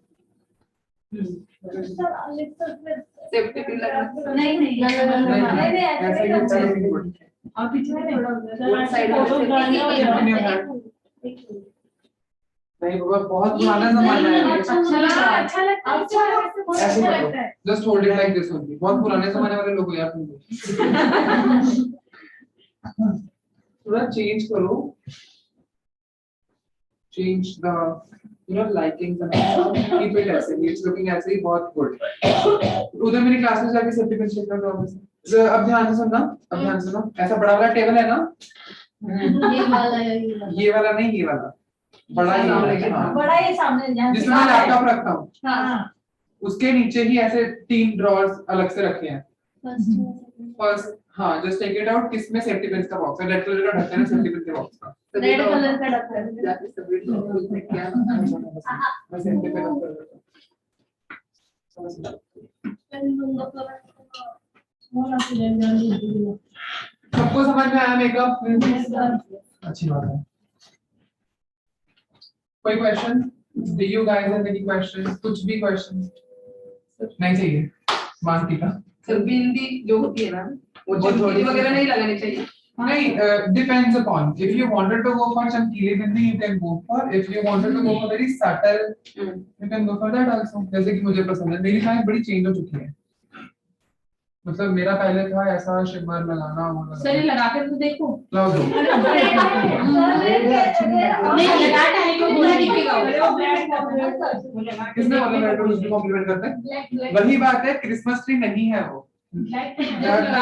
Safety pin लगना। नहीं नहीं नहीं ऐसे ही ऐसे ऐसे ही बोल। और पीछे one side In your hand. नहीं बाबा, बहुत पुराना जमाना है। अच्छा लगता है। ऐसे करो। Just hold it like this only. बहुत पुराने जमाने वाले लोग हो यार तुम। थोड़ा चेंज करो। Change the likings and keep it ऐसे ही। It's looking ऐसे ही बहुत good. उधर मेरी क्लास में जाके सर्टिफिकेट चेक कर दो। अब ध्यान से सुनना। अब ध्यान से सुनो। ऐसा बड़ा वाला टेबल है ना? ये वाला नहीं, ये वाला बड़ा ही है। हाँ। बड़ा ही सामने जहाँ जिसमें मैं लैपटॉप रखता हूँ, हाँ उसके नीचे ही ऐसे 3 ड्रॉर्स अलग से रखे हैं। फर्स्ट, हाँ, जस्ट टेक इट आउट। किसमें सेफ्टी पिन का बॉक्स है? रेड कलर का ढक्कन है सेफ्टी पिन के बॉक्स का। रेड कलर का ढक्कन जाके सभी लोग देख के मैं सेफ्टी पिन कर देता हूँ। सबको समझ में आया मेकअप? अच्छी बात है। कोई question? Do you guys have any questions? कुछ भी क्वेश्चन नहीं चाहिए? मांगटी का सर बिंदी जो होती है ना, वो वो थोड़ी चमकीली वगैरह नहीं लगानी चाहिए। नहीं, depends upon. If you wanted to go for chamkili bindi, you can go for. If you wanted to go for very subtle, you can go for that also. जैसे कि मुझे पसंद है, मेरी साइड बड़ी चेंज हो चुकी है। मतलब मेरा पहले था ऐसा शिमर लगाना, वो सर ये लगा के तो देखो। लगाओ दो। नहीं लगाना है तो दूसरा दिखेगा। किसने बोला मैं तो उसको कॉम्प्लीमेंट करते हैं? वही बात है, क्रिसमस ट्री नहीं है वो। लगा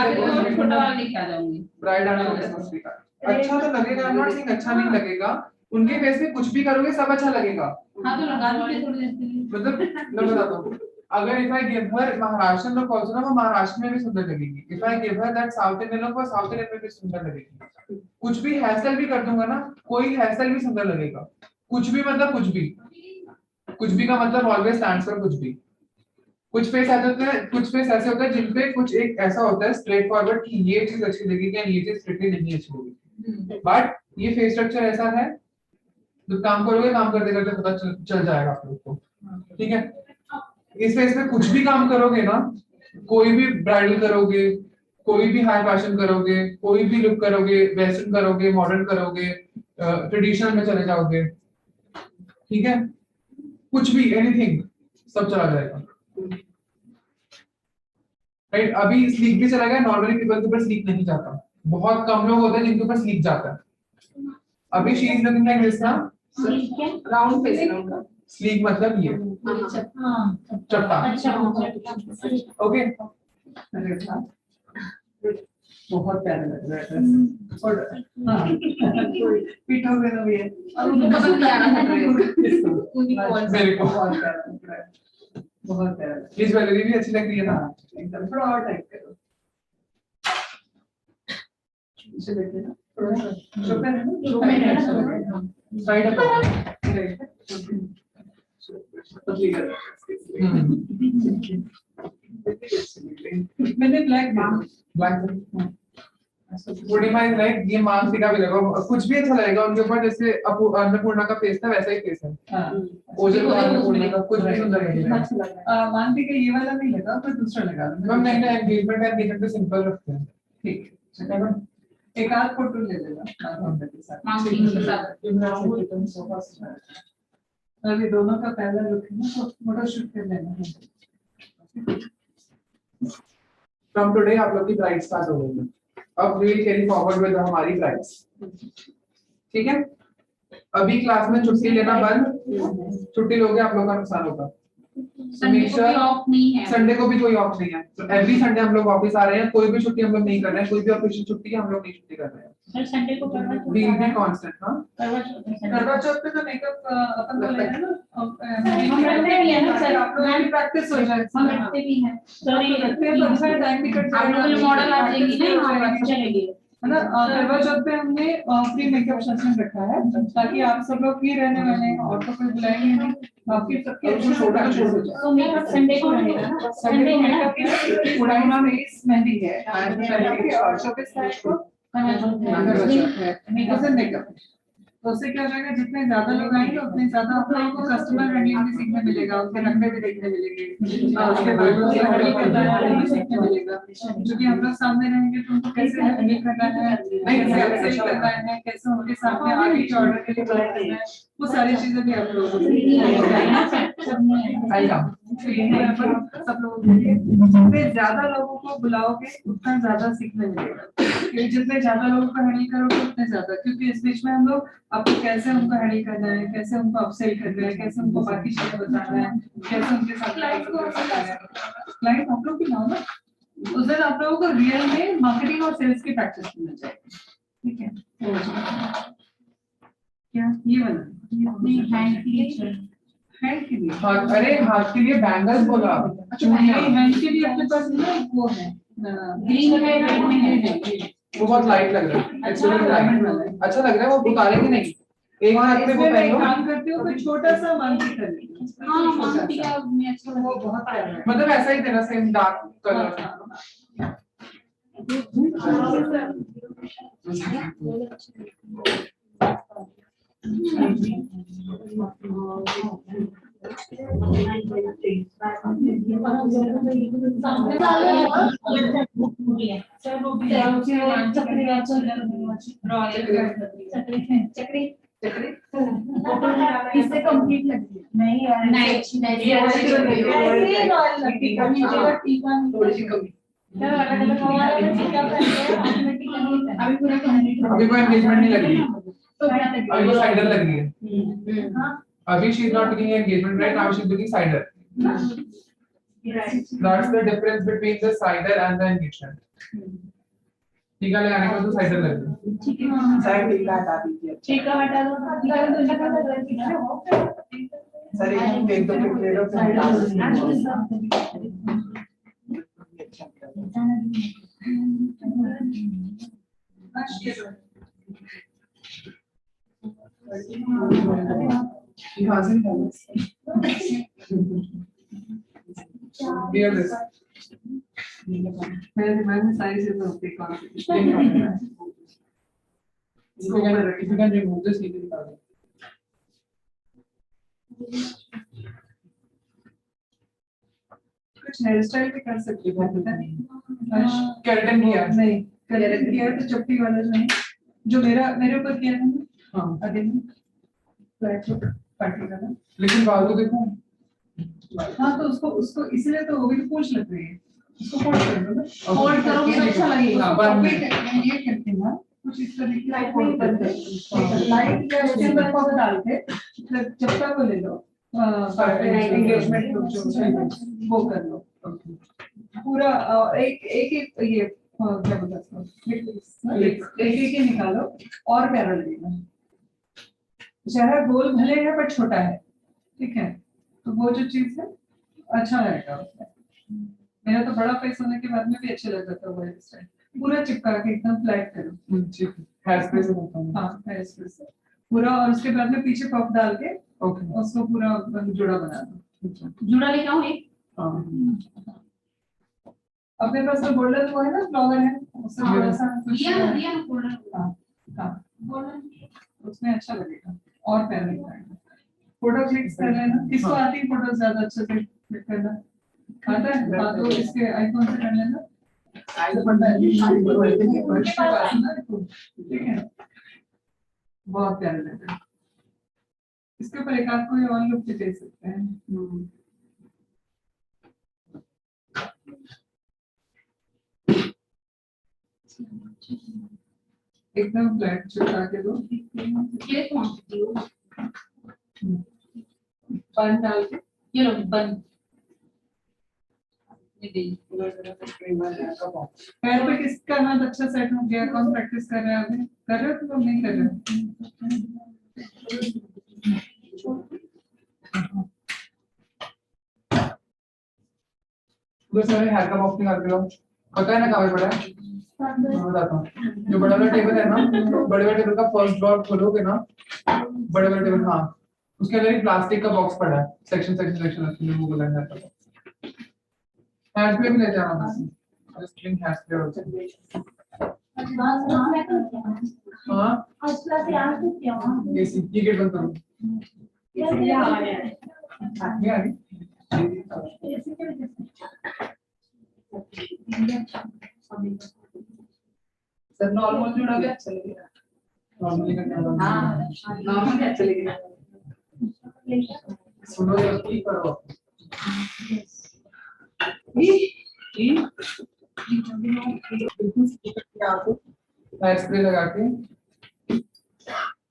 के तो छोटा वाला लेके आ जाऊंगी। ब्राइड आना क्रिसमस ट्री का अच्छा तो लगेगा, नॉट सेइंग अच्छा नहीं लगेगा। उनके फेस पे कुछ भी करोगे सब अच्छा लगेगा। हाँ तो लगा दीजिए थोड़ी देर के लिए। मतलब मैं बताता हूँ, अगर if I give her Maharashtra लोग आल्सो ना, वो महाराष्ट्र में भी सुंदर लगेगी। If I give her that south Indian लोग, वो साउथ इंडियन में भी सुंदर लगेगी। कुछ भी हेयर स्टाइल भी कर दूंगा ना, कोई हेयर स्टाइल भी सुंदर लगेगा। कुछ भी मतलब कुछ भी, कुछ भी का मतलब ऑलवेज स्टैंड्स फॉर कुछ भी। कुछ फेस ऐसे होते हैं, कुछ फेस ऐसे होते हैं जिनपे कुछ एक ऐसा होता है स्ट्रेट फॉरवर्ड कि ये चीज अच्छी लगेगी या ये चीज स्ट्रिक्टली नहीं अच्छी लगेगी। बट ये फेस स्ट्रक्चर ऐसा है, जो काम करोगे, काम करते करते पता चल जाएगा आप लोग को। ठीक है, इस फेस में कुछ भी काम करोगे ना, कोई भी ब्राइडल करोगे, कोई भी हाई फैशन करोगे, कोई भी लुक करोगे, वेस्टर्न करोगे, मॉडर्न करोगे, ट्रेडिशनल में चले जाओगे, ठीक है, कुछ भी एनीथिंग सब चला जाएगा। राइट। अभी स्लीक भी चला गया, नॉर्मली पीपल के ऊपर स्लीक नहीं जाता, बहुत कम लोग होते हैं जिनके ऊपर स्लीक जाता है। अभी she is looking like this ना, ठीक है। राउंड फेस है उनका। स्लीक मतलब ये हाँ चट्टा। अच्छा ओके, बहुत प्यारा लग रहा है और हाँ पीठों में तो भी है और उनको पसंद नहीं आना था ड्रेस उन्हीं को मेरे को बहुत प्यारा लग रहा है, बहुत प्यारा लग रहा ये ज्वेलरी भी अच्छी लग रही है है। ना। हाँ, एकदम थोड़ा और टाइप करो, इसे देखिए ना थोड़ा सा शोकर है ना, शोकर है ना, शोकर, हाँ। Side up. पतली कर रहा है। मैंने black black Purnima is like ये मांग टीका भी लगा, कुछ भी अच्छा लगेगा उनके ऊपर, जैसे अन्नपूर्णा का फेस था वैसा ही फेस है। ओजल का अन्नपूर्णा का कुछ भी सुंदर है। मानती का ये वाला नहीं लगा पर दूसरा लगा लो। मैम नहीं नहीं, एंगेजमेंट पे सिंपल रखते हैं। ठीक है ना, एक आध फोटो ले लेना मानती के साथ। मांगटी के साथ। अभी दोनों का पहला लुक है ना, तो फोटो शूट कर लेना। फ्रॉम टुडे आप लोग की ब्राइड स्टार्ट हो गई है, अब we will carry forward with हमारी ब्राइड्स, ठीक है। अभी क्लास में छुट्टी लेना बंद, छुट्टी लोगे आप लोग का नुकसान होगा। संडे को भी ऑफ नहीं है। संडे को भी कोई ऑफ नहीं है, तो एवरी संडे हम लोग ऑफिस आ रहे हैं, कोई भी छुट्टी हम लोग नहीं कर रहे हैं, कोई भी ऑफिशियल छुट्टी है हम लोग नहीं छुट्टी कर रहे हैं। सर संडे को करवा चौथ वील है बी ना? कांस्टेंट। हां, करवा चौथ है संडे करवा को। चौथ पे तो मेकअप अपन को लेना है ना, हम रखते भी है ना सर, आप लोगों की प्रैक्टिस हो जाए। हम रखते भी हैं सर, ये रखते हैं तो अच्छा टाइम भी कट आप जाएगा। लोग मॉडल आ जाएगी ना, हाँ चलेगी। है ना, करवा चौथ पे हमने फ्री मेकअप सेशन रखा है ताकि आप सब लोग फ्री रहने वाले हैं और तो कोई बुलाएंगे नहीं, बाकी सबके और कुछ छोटा अच्छे छोटा से तो मेकअप संडे को रहेगा ना, संडे है ना? पूर्णिमा में इस मेहंदी है और 24 तारीख को करवा चौथ है, उस दिन मेकअप। तो उससे क्या हो जाएगा, जितने ज्यादा लोग आएंगे उतने ज्यादा आप लोगों को कस्टमर हैंडलिंग भी सीखने मिलेगा, उनके नखरे भी देखने मिलेंगे, उसके बाद उनसे हैंडल करना है वो भी सीखने मिलेगा, क्योंकि हम लोग सामने रहेंगे तो उनको कैसे हैंडल करना है, कैसे अपसेल करना है, कैसे उनके सामने आगे के ऑर्डर के लिए बात करना है, वो सारी चीजें भी आप लोगों को सीखने मिलेगा। आएगा। तो ये है अपन सब लोगों के लिए, जितने ज्यादा लोगों को बुलाओगे उतना ज्यादा सीखने मिलेगा, क्योंकि जितने ज्यादा लोगों को हैंडल करोगे उतने ज्यादा, क्योंकि इस बीच में हम लोग आपको कैसे उनको हैंडल करना है, कैसे उनको अपसेल करना है, कैसे उनको बाकी चीजें बताना है, कैसे उनके साथ बताना है। क्लाइंट आप लोग भी लाओ ना, उस दिन आप लोगों को रियल में मार्केटिंग और सेल्स की प्रैक्टिस करना चाहिए, ठीक है। क्या ये वाला नहीं हैंड के लिए चाहिए। हैंड के लिए? हाथ, अरे हाथ के लिए बैंगल्स बोला। अच्छा हैंड के लिए अपने पास ना वो है ग्रीन है, रेड में है। वो बहुत लाइट लग रहा है, एक्चुअली लाइट अच्छा लग रहा है, वो उतारेंगे नहीं, एक हाथ पे वो इसमें मैं पहनो। काम करती हूँ, कोई छोटा सा मांगटी कर लेती हूँ। हाँ मांगटी का में अच्छा वो लगेगा। बहुत प्यारा है। मतलब ऐसा ही देना, सेम डार्क कलर। इससे कंप्लीट लगती है नहीं यार थोड़ी सी कमी। अभी कोई एंगेजमेंट नहीं लग रही, अभी वो साइडर लग रही है। अभी she is not looking engagement right now, she is looking cider. That's the difference between the cider and the engagement. टीका लगाने का तो साइडर लग रही है। ठीक है साइड टीका हटा दीजिए। ठीक है हटा दो टीका तो नहीं करना सर एक दो पिक ले लो यहाँ से निकालो। Wear this. मेरे दिमाग में सारी चीजें होती कौन सी इसको क्या if you can remove this, you can निकालो। कुछ हेयर स्टाइल भी कर सकती हूँ, पता नहीं केराटिन किया नहीं केराटिन किया तो चपटी वाला नहीं, जो मेरे ऊपर किया है ना हाँ, अभी फ्लैट पार्टी का लेकिन बाल तो देखो। हाँ तो उसको उसको इसलिए तो वो भी पूछ लग रही है, इसको फोल्ड कर दो ना। फोल्ड करोगे तो अच्छा लगेगा। हाँ, बाद में ये करते हैं ना कुछ इस तरीके से लाइट फोल्ड में करते हैं। लाइट या उसके ऊपर पफ डाल के चप्पा को ले लो, एंगेजमेंट लुक जो है ना, वो कर लो पूरा। एक एक एक ये क्या बोलते हैं उसको, एक एक ही निकालो और प्यारा लगेगा। चेहरा गोल भले है बट छोटा है, ठीक है, तो वो जो चीज है अच्छा रहेगा उसमें। मेरा तो बड़ा फेस होने के बाद में भी अच्छे लग जाता है वो हेयर स्टाइल। पूरा चिपका के एकदम फ्लैट करो। ठीक है, हेयर स्प्रे से होता है। हाँ, हेयर स्प्रे से पूरा, और उसके बाद में पीछे पफ डाल के ओके, उसको पूरा जोड़ा बना दो। जुड़ा लेके आऊँ एक? हाँ अपने पास तो गोल्डन वो है ना, फ्लावर है, उससे हाँ। थोड़ा सा कुछ- लिया ना गोल्डन। हाँ हाँ, गोल्डन उसमें अच्छा लगेगा और प्यारा लगेगा। फोटो क्लिक कर लेना। किसको हाँ। आती है फोटो ज्यादा अच्छे से क्लिक करना? आता है? हाँ, तो इसके आईफोन से कर लेना। ठीक है, बहुत प्यारा लगेगा। इसके ऊपर एक आध कोई और लुक भी दे सकते हैं। एकदम फ्लैट चिपका के दो, ये कौन सी हो? बन डाल के। ये लो बन। ये गई। पैर पे किसका हाथ अच्छा सेट हो गया? कौन प्रैक्टिस कर रहे हैं अभी? कर रहे हो तो नहीं कर रहे हो? बस मैंने हेयर का बॉक्स निकाल के लो। पता है ना कहाँ पे पड़ा है? मैं बताता हूँ। जो बड़ा वाला टेबल है ना, बड़े वाले टेबल का फर्स्ट ड्रॉर खोलोगे ना, बड़े वाले टेबल, हाँ, उसके अंदर एक प्लास्टिक का बॉक्स पड़ा है, सेक्शन सेक्शन सेक्शन उसमें वो बोला है। हेयर स्प्रे भी ले जाना बस, जस्ट ड्रिंक हेयर स्प्रे और हाँ, ये गेट बंद करो। ये आ गई। सर नॉर्मल जुड़ा भी अच्छा लगेगा। नॉर्मली का क्या बोलते हाँ हैं? नॉर्मल भी अच्छा लगेगा। सुनो ये की करो। हेयर स्प्रे लगा के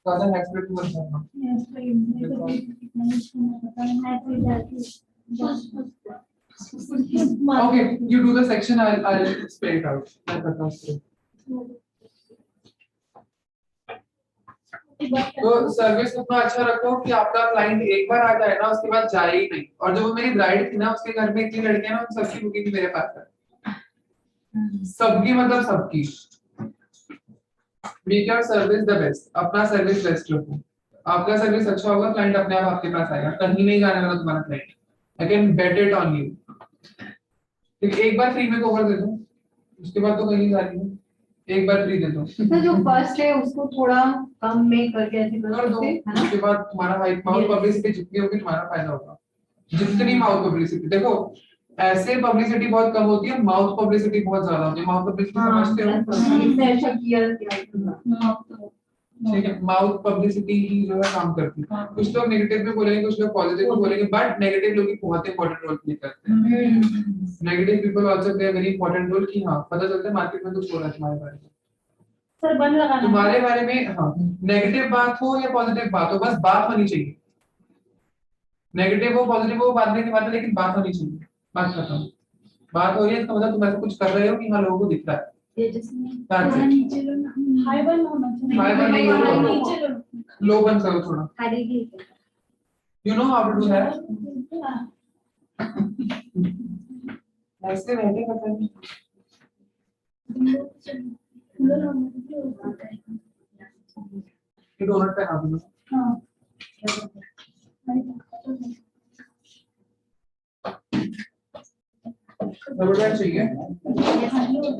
ज्यादा हेयर स्प्रे मत करना। Okay, you do the section. I'll spray it out. मैं करता हूँ spray. तो सर्विस उतना अच्छा रखो कि आपका क्लाइंट एक बार आ जाए ना, उसके बाद जाए ही नहीं। और जो मेरी ब्राइड थी ना, उसके घर में इतनी लड़कियां ना, उन सबकी बुकिंग मेरे पास है। सबकी मतलब सबकी। Make your service the best. अपना सर्विस बेस्ट रखो। आपका सर्विस अच्छा होगा, क्लाइंट अपने आप आपके पास आएगा। कहीं नहीं जाने वाला तुम्हारा client. I can bet it on you. एक बार फ्री में कवर दे दो, उसके बाद तो कहीं जा रही है। एक बार फ्री दे दो। तो जो फर्स्ट है उसको थोड़ा कम में करके ऐसे कर कर दो, सकते हैं, है ना? उसके बाद तुम्हारा माउथ पब्लिसिटी जितनी होगी तुम्हारा फायदा होगा। जितनी माउथ पब्लिसिटी, देखो ऐसे पब्लिसिटी बहुत कम होती है, माउथ पब्लिसिटी बहुत ज्यादा होती है। माउथ पब्लिसिटी समझते हो? इसने अच्छा किया कि ठीक है, माउथ पब्लिसिटी ही जो है काम करती है। कुछ लोग नेगेटिव में बोलेंगे, कुछ लोग पॉजिटिव में बोलेंगे, बट नेगेटिव लोग एक बहुत इंपॉर्टेंट रोल प्ले करते हैं। Negative people also play a very important role कि हाँ, पता चलता है मार्केट में कुछ हो रहा है तुम्हारे बारे में। सर बंद लगाना तुम्हारे बारे में हाँ, नेगेटिव बात हो या पॉजिटिव बात हो, बस बात होनी चाहिए। नेगेटिव हो पॉजिटिव हो बात नहीं की बात है, लेकिन बात होनी चाहिए। बात खत्म। बात हो रही है तो मतलब तुम ऐसा कुछ कर रहे हो कि हाँ लोगों को दिख रहा है। That's it. हाई बंद होना चाहिए। हाई बंद नहीं होगा। नीचे लो। लो बंद करो थोड़ा। You know how to do that. ऐसे रहते पता नहीं। ये डोनट पे हाथ दो। रबर बैंड चाहिए?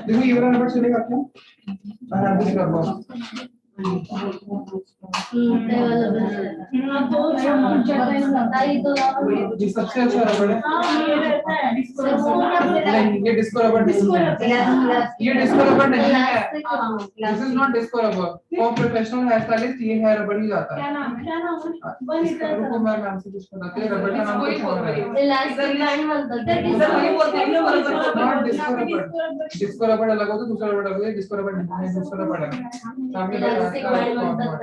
देखो ये वाला रबर चलेगा क्या? हाँ, कर लो। हाँ, तो बताइए तो ये सबसे अच्छा रबड़ है। हाँ, ये रहता है नहीं, ये डिस्को रबड़ नहीं है। ये डिस्को रबड़ नहीं है। दिस इज नॉट डिस्को रबड़। फॉर प्रोफेशनल हेयर स्टाइलिस्ट ये हेयर रबड़ ही जाता है। क्या नाम है वन इसका लीटर रुको मैं नाम से कुछ बताते हैं। रबड़ का नाम कुछ और है। इलास्टिक बैंड बोलते हैं इधर वही बोलते हैं नॉट डिस्को रबड़। डिस्को रबड़ अलग होता है, दूसरा रबड़ अलग होता है। डिस्को रबड़ नहीं है, दूसरा रबड़ है। सामने इलास्टिक बैंड बोलते हैं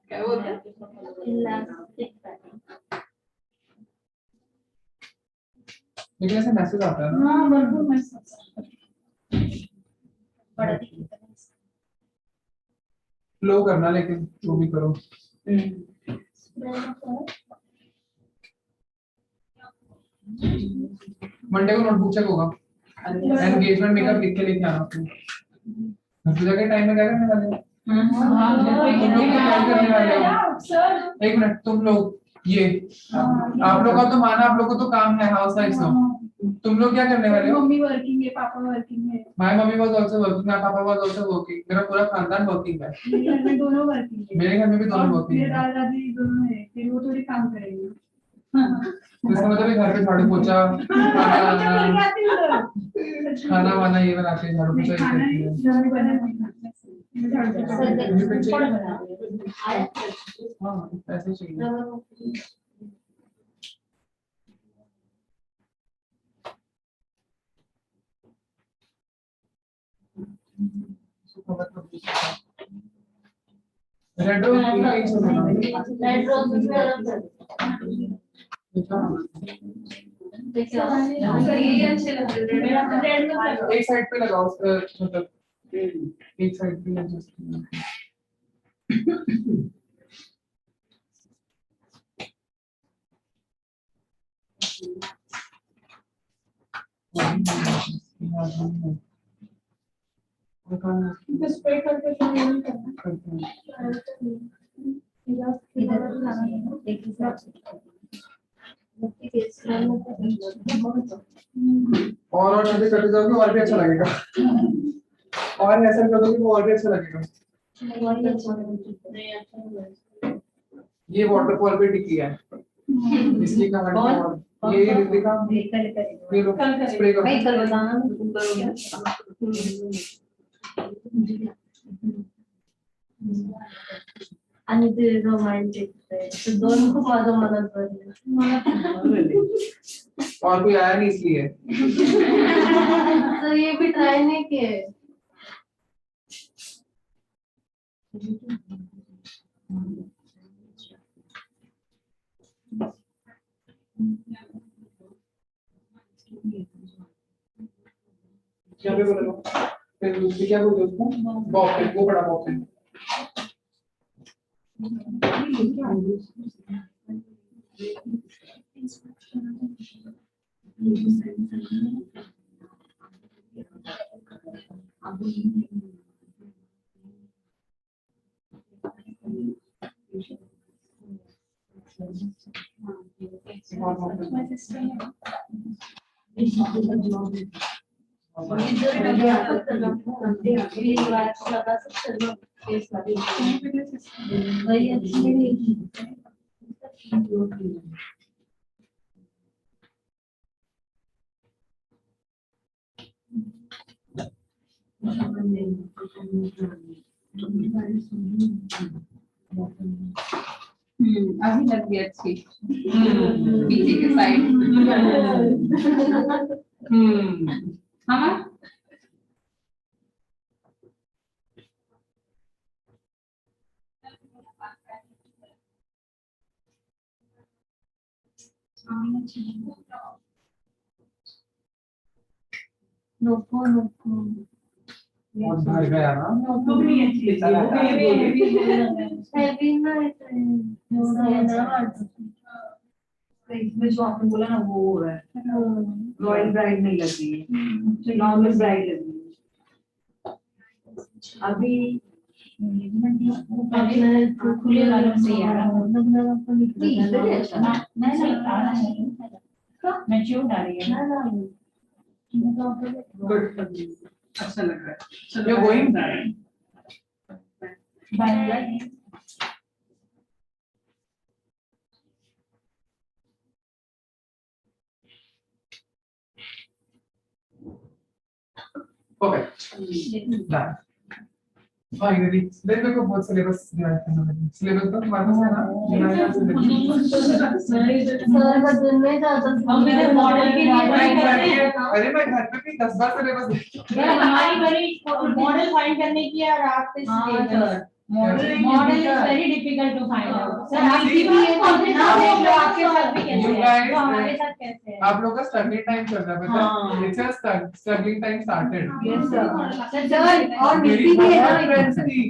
क्या बोलते हैं? Elastic band. लेकिन ऐसे मैसेज आता है ना। हाँ भरपूर मैसेज। बड़ा दिक्कत है। फ्लो करना, लेकिन जो भी करो। मंडे को नोटबुक चेक होगा। एंगेजमेंट मेकअप लिख के लेके आना आपको। घर पे जाके टाइम में क्या करने वाले हो? हाँ तुम लोग क्या करने वाले हो? सर एक मिनट, तुम लोग ये आप लोग का तो माना, आप लोग को तो काम है हाउस वाइफ का। तुम लोग क्या करने वाले हो? मम्मी वर्किंग है, पापा वर्किंग है, my mummy was also working, my पापा वाज आल्सो वर्किंग। मेरा पूरा खानदान वर्किंग है। मेरे घर में दोनों वर्किंग है। मेरे घर में भी दोनों और वर्किंग मेरे है। दादा दादी दोनों है, फिर वो थोड़ी काम करेंगे। इसका मतलब है घर पे झाड़ू पोछा, खाना वाना ये बनाते हैं, झाड़ू पोछा ये खाना करती है। घर में बना नहीं हाँ, ऐसे चाहिए। रेड रोज रेड रोज में अलग से देखिए ये अच्छे लग रहे हैं रेड में एक साइड पे लगाओ उसका, मतलब एक साइड पे एडजस्ट स्प्रे करके तो नहीं करना। और ऐसे करते जाओगे और भी अच्छा लगेगा। और ऐसा कर दोगे तो और भी अच्छा लगेगा। ये वाटरफॉल पे टिकी है, इसकी कहानी और ये रितिका ये लो स्प्रे करो। भाई कल बताना तुम करोगे। आणि ते रोमांटिक तो दोनों को बाद मदद करने और कोई आया नहीं इसलिए। तो ये भी ट्राई नहीं किए। क्या पे बोलो, फिर दूसरी क्या बोलते उसको? बॉब पिन, वो बड़ा बॉब पिन। वही अच्छी नहीं। अभी लग गई अच्छी पीछे के साइड। हाँ नको नको बहुत भर गया ना। हैवी ना इसमें जो आपने बोला ना वो हो रहा है, रॉयल ब्राइड नहीं लग रही है, नॉर्मल ब्राइड लग रही है। अभी खुले वालों से यार मैच्योर डाली है गुड, अच्छा लग रहा है। You going? Bye finally then मेरे को बहुत सिलेबस डिवाइड करना है। सिलेबस तो तुम्हारे पास है ना, डिवाइड कर सिलेबस। सर बस दिन में ज्यादा हम मेरे मॉडल की डिवाइड करते हैं। अरे मैं घर पे भी 10 बार सिलेबस देखता यार हमारी बड़ी मॉडल फाइंड करने की यार आप model is very difficult to find out sir आपकी भी ये आपके साथ भी कैसे है तो हमारे साथ कैसे है आप लोग का स्ट्रगलिंग टाइम चल रहा है, हाँ। मतलब it's a struggling time started. Yes, sir. Sir और मेरी मिट्टी भी है बहुत ना फ्रेंड्स थी।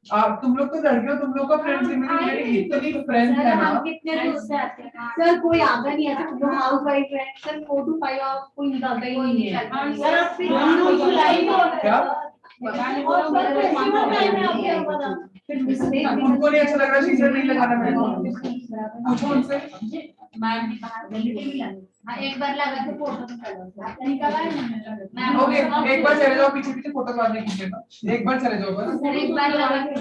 आप तुम लोग तो लड़कियों, तुम लोग का फ्रेंड्स ही मेरी इतनी फ्रेंड्स है ना। कितने दूर से आते हैं सर कोई आता नहीं है तो हम हाउस वाइफ है सर 4 to 5 आवर्स कोई निकालता ही नहीं है सर आप हम जुलाई में क्या और सर फेस्टिवल टाइम में आपके हमारा उनको नहीं अच्छा लग रहा, शीशा नहीं लगाना मेरे को। पूछो उनसे। मैम ने कहा हाँ एक बार लगा के फोटो निकाला है ओके, एक बार चले जाओ पीछे पीछे फोटो बाद में खींचेगा। एक बार चले जाओ बस। सर एक बार लगा के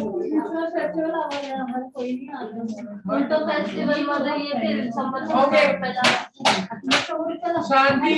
फेस्टिवल हमारा कोई नहीं आता उल्टो फेस्टिवल मध्ये येते समज ओके। पहिला शांति।